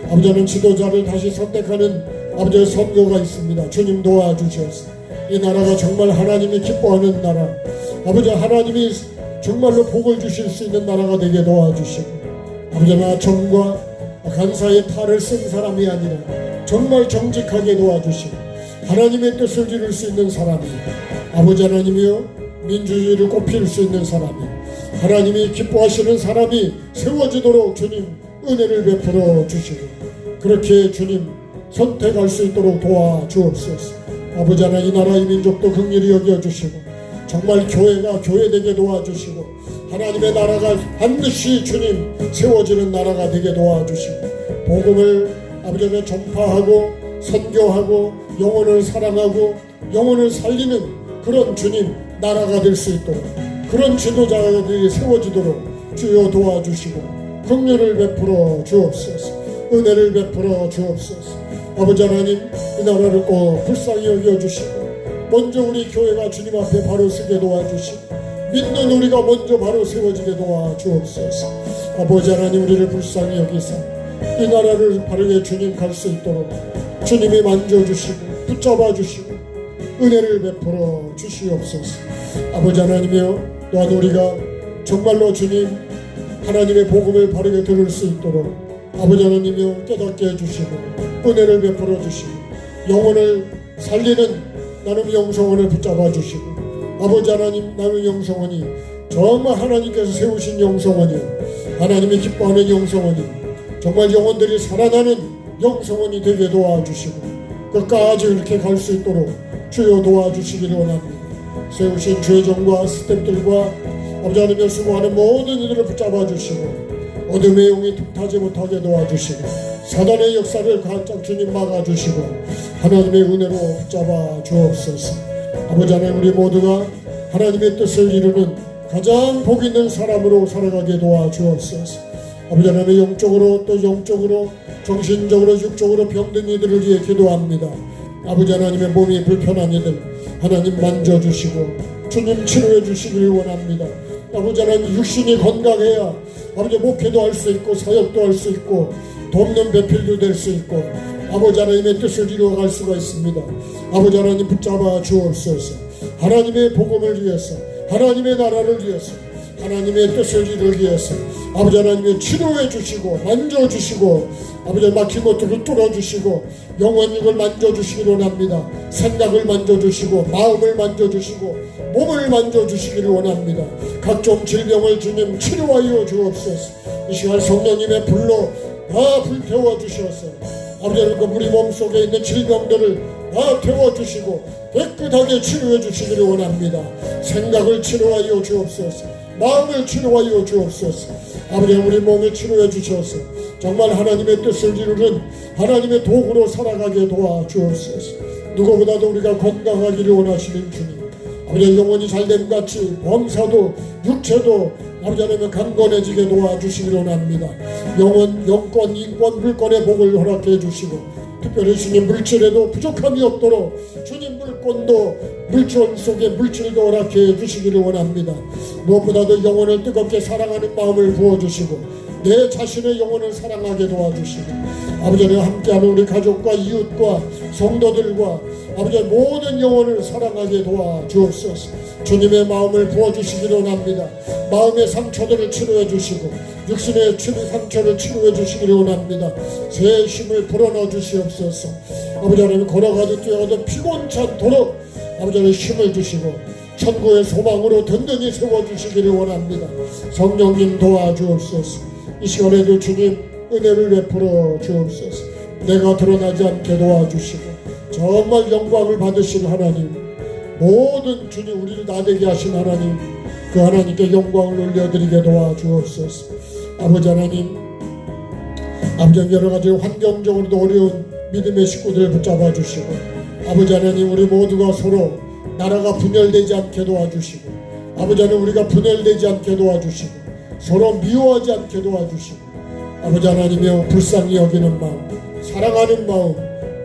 아버지 하나님 지도자를 다시 선택하는 아버지의 선거가 있습니다. 주님 도와주셔서 이 나라가 정말 하나님이 기뻐하는 나라 아버지 하나님이 정말로 복을 주실 수 있는 나라가 되게 도와주시고 아버지 하나 정과 간사의 탈을 쓴 사람이 아니라 정말 정직하게 도와주시고 하나님의 뜻을 이룰 수 있는 사람이 아버지 하나님이여 민주주의를 꽃필 수 있는 사람이 하나님이 기뻐하시는 사람이 세워지도록 주님 은혜를 베풀어 주시고 그렇게 주님 선택할 수 있도록 도와주옵소서. 아버지 하나님 이 나라 이 민족도 긍휼히 여겨주시고 정말 교회가 교회되게 도와주시고 하나님의 나라가 반드시 주님 세워지는 나라가 되게 도와주시고 복음을 아버지 하나님 전파하고 선교하고 영혼을 사랑하고 영혼을 살리는 그런 주님 나라가 될 수 있도록 그런 지도자들이 세워지도록 주여 도와주시고 긍휼을 베풀어 주옵소서. 은혜를 베풀어 주옵소서. 아버지 하나님 이 나라를 꼭 불쌍히 여겨주시고 먼저 우리 교회가 주님 앞에 바로 서게 도와주시고 믿는 우리가 먼저 바로 세워지게 도와주옵소서. 아버지 하나님, 우리를 불쌍히 여기사 이 나라를 바르게 주님 갈 수 있도록 주님이 만져주시고 붙잡아 주시고 은혜를 베풀어 주시옵소서. 아버지 하나님이여, 또한 우리가 정말로 주님 하나님의 복음을 바르게 들을 수 있도록 아버지 하나님이여 깨닫게 해주시고 은혜를 베풀어 주시고 영혼을 살리는 나눔 영성원을 붙잡아 주시고 아버지 하나님, 나눔 영성원이 정말 하나님께서 세우신 영성원이요 하나님이 기뻐하는 영성원이 정말 영혼들이 살아나는 영성원이 되게 도와주시고 끝까지 그렇게 갈 수 있도록 주여 도와주시기를 원합니다. 세우신 주의정과 스태프들과 아버지 하나님 수고하는 모든 이들을 붙잡아 주시고 어둠의 용이 틈타지 못하게 도와주시고 사단의 역사를 가짝 주님 막아주시고 하나님의 은혜로 붙잡아 주옵소서. 아버지 하나님, 우리 모두가 하나님의 뜻을 이루는 가장 복 있는 사람으로 살아가게 도와주옵소서. 아버지 하나님, 영적으로 또 영적으로 정신적으로 육적으로 병든 이들을 위해 기도합니다. 아버지 하나님의 몸이 불편한 이들 하나님 만져주시고 주님 치료해 주시기를 원합니다. 아버지 하나님, 육신이 건강해야 아버지 목회도 할 수 있고 사역도 할 수 있고 돕는 배필도 될 수 있고 아버지 하나님의 뜻을 이루어갈 수가 있습니다. 아버지 하나님, 붙잡아 주옵소서. 하나님의 복음을 위해서 하나님의 나라를 위해서 하나님의 뜻을 이루기 위해서 아버지 하나님의 치료해 주시고 만져주시고 아버지 막힌 것들을 뚫어주시고 영혼육을 만져주시기를 원합니다. 생각을 만져주시고 마음을 만져주시고 몸을 만져주시기를 원합니다. 각종 질병을 주님 치료하여 주옵소서. 이 시간 성령님의 불로 다 불태워 주셔서 아버지 하나님, 우리 몸속에 있는 질병들을 다 태워주시고 깨끗하게 치료해 주시기를 원합니다. 생각을 치료하여 주옵소서. 마음을 치료하여 주옵소서. 아버지, 우리 몸을 치료해 주셔서 정말 하나님의 뜻을 이루는 하나님의 도구로 살아가게 도와주옵소서. 누구보다도 우리가 건강하기를 원하시는 주님, 아버지 영혼이 잘됨같이 범사도 육체도 아버지 하나님 강건해지게 도와주시기를 원합니다. 영혼, 영권, 인권, 물권의 복을 허락해 주시고 특별히 주님 물질에도 부족함이 없도록 주님 물권도 물질 속에 물질도 허락해 주시기를 원합니다. 무엇보다도 영혼을 뜨겁게 사랑하는 마음을 부어주시고 내 자신의 영혼을 사랑하게 도와주시고 아버지 하나님, 함께하는 우리 가족과 이웃과 성도들과 아버지 모든 영혼을 사랑하게 도와주옵소서. 주님의 마음을 부어주시기를 원합니다. 마음의 상처들을 치료해 주시고 육신의 상처를 치료해 주시기를 원합니다. 새 힘을 불어넣어 주시옵소서. 아버지 하나님, 걸어가도 뛰어가도 피곤치 않도록 아버지 하나님 힘을 주시고 천국의 소망으로 든든히 세워주시기를 원합니다. 성령님 도와주옵소서. 이 시간에도 주님 은혜를 베풀어 주옵소서. 내가 드러나지 않게 도와주시고 정말 영광을 받으실 하나님, 모든 주님 우리를 나대게 하신 하나님, 그 하나님께 영광을 올려드리게 도와주옵소서. 아버지 하나님, 아버지 여러가지 환경적으로도 어려운 믿음의 식구들을 붙잡아 주시고 아버지 하나님, 우리 모두가 서로 나라가 분열되지 않게 도와주시고 아버지 하나님, 우리가 분열되지 않게 도와주시고 서로 미워하지 않게 도와주시고 아버지 하나님이여 불쌍히 여기는 마음, 사랑하는 마음,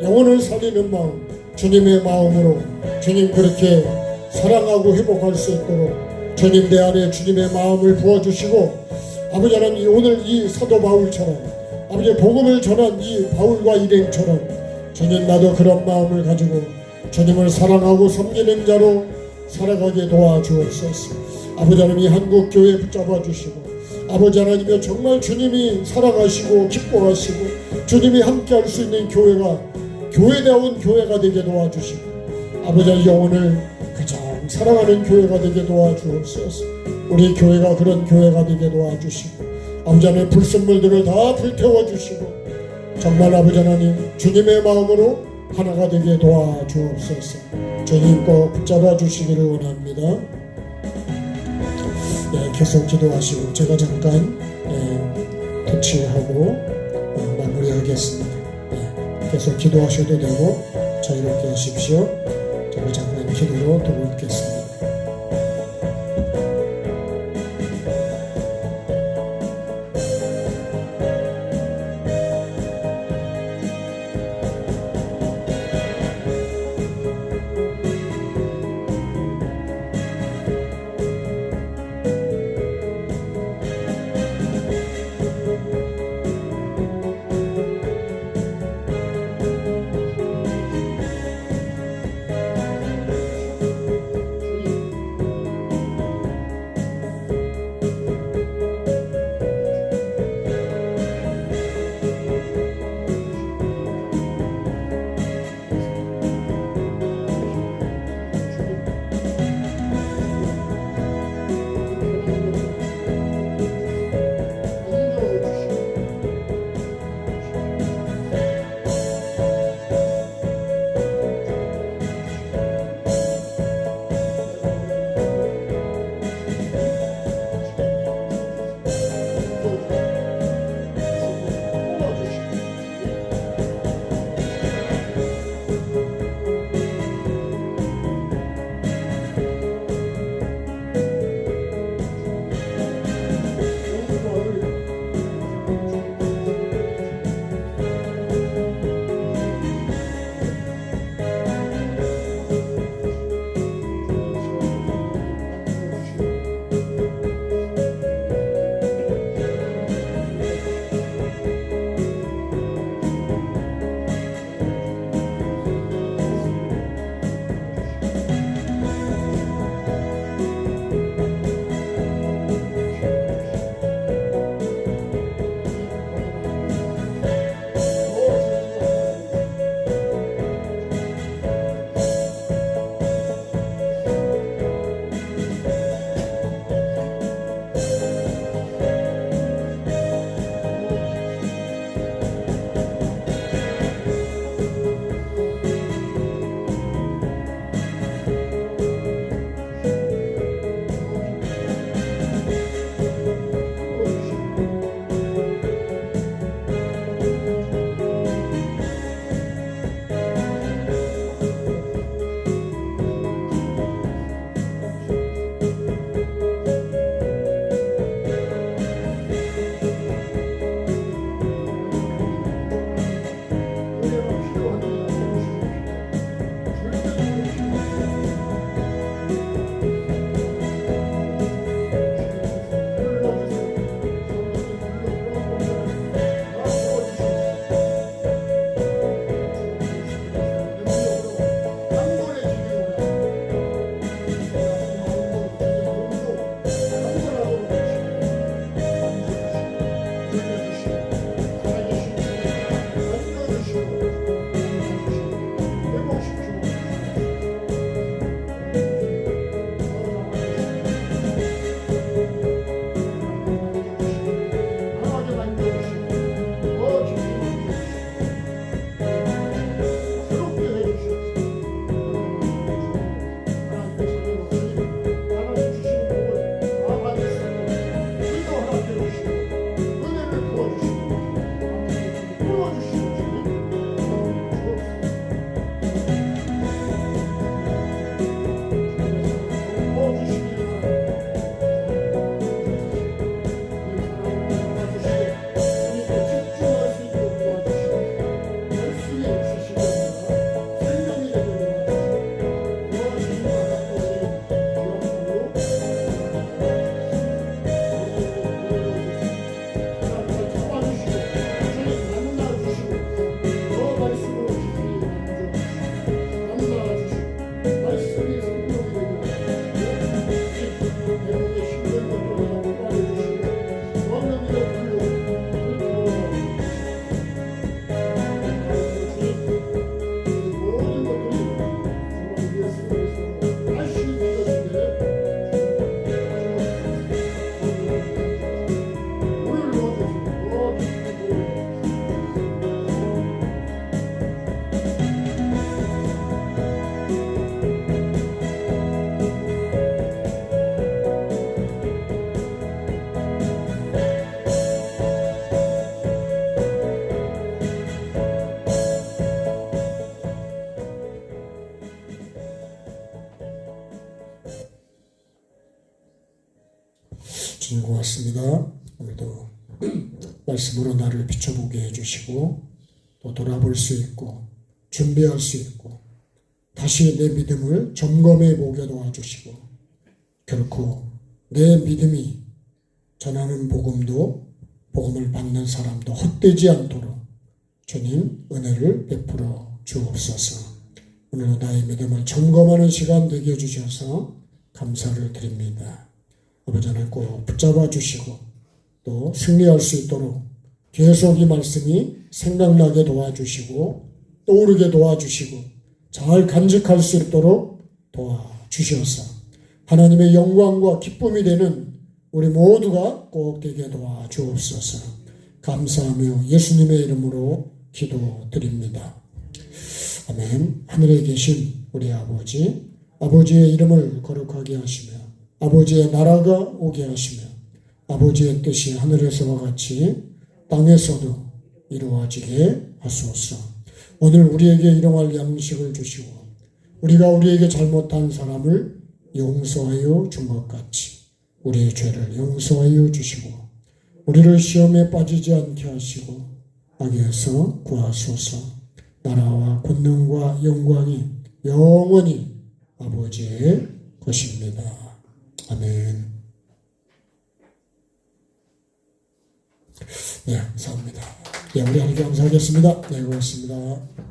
영혼을 살리는 마음, 주님의 마음으로 주님 그렇게 사랑하고 회복할 수 있도록 주님 내 안에 주님의 마음을 부어주시고 아버지 하나님, 오늘 이 사도 바울처럼 아버지 복음을 전한 이 바울과 일행처럼 주님 나도 그런 마음을 가지고 주님을 사랑하고 섬기는 자로 살아가게 도와주옵소서. 아버지 하나님, 이 한국교회 붙잡아 주시고 아버지 하나님이여 정말 주님이 사랑하시고 기뻐하시고 주님이 함께할 수 있는 교회가 교회다운 교회가 되게 도와주시고 아버지 하나님, 영혼을 가장 사랑하는 교회가 되게 도와주옵소서. 우리 교회가 그런 교회가 되게 도와주시고 아버지 하나님, 불순물들을 다 불태워주시고 정말 아버지 하나님 주님의 마음으로 하나가 되게 도와주옵소서. 주님 꼭 붙잡아 주시기를 원합니다. 계속 기도하시고 제가 잠깐 터치하고 마무리하겠습니다. 계속 기도하셔도 되고 자유롭게 하십시오. 제가 잠깐 기도로 도움드리겠습니다. 주님 고맙습니다. 오늘도 말씀으로 나를 비춰보게 해주시고 또 돌아볼 수 있고 준비할 수 있고 다시 내 믿음을 점검해 보게 도와주시고 결코 내 믿음이 전하는 복음을 받는 사람도 헛되지 않도록 주님 은혜를 베풀어 주옵소서. 오늘 나의 믿음을 점검하는 시간 되게 해주셔서 감사를 드립니다. 아버지 하나님 꼭 붙잡아 주시고 또 승리할 수 있도록 계속 이 말씀이 생각나게 도와주시고 떠오르게 도와주시고 잘 간직할 수 있도록 도와주셔서 하나님의 영광과 기쁨이 되는 우리 모두가 꼭 되게 도와주옵소서. 감사하며 예수님의 이름으로 기도드립니다. 아멘. 하늘에 계신 우리 아버지, 아버지의 이름을 거룩하게 하시며 아버지의 나라가 오게 하시며 아버지의 뜻이 하늘에서와 같이 땅에서도 이루어지게 하소서. 오늘 우리에게 일용할 양식을 주시고 우리가 우리에게 잘못한 사람을 용서하여 준 것 같이 우리의 죄를 용서하여 주시고 우리를 시험에 빠지지 않게 하시고 악에서 구하소서. 나라와 권능과 영광이 영원히 아버지의 것입니다. 아멘. 네, 감사합니다. 네, 우리 하나님께 감사하겠습니다. 네, 고맙습니다.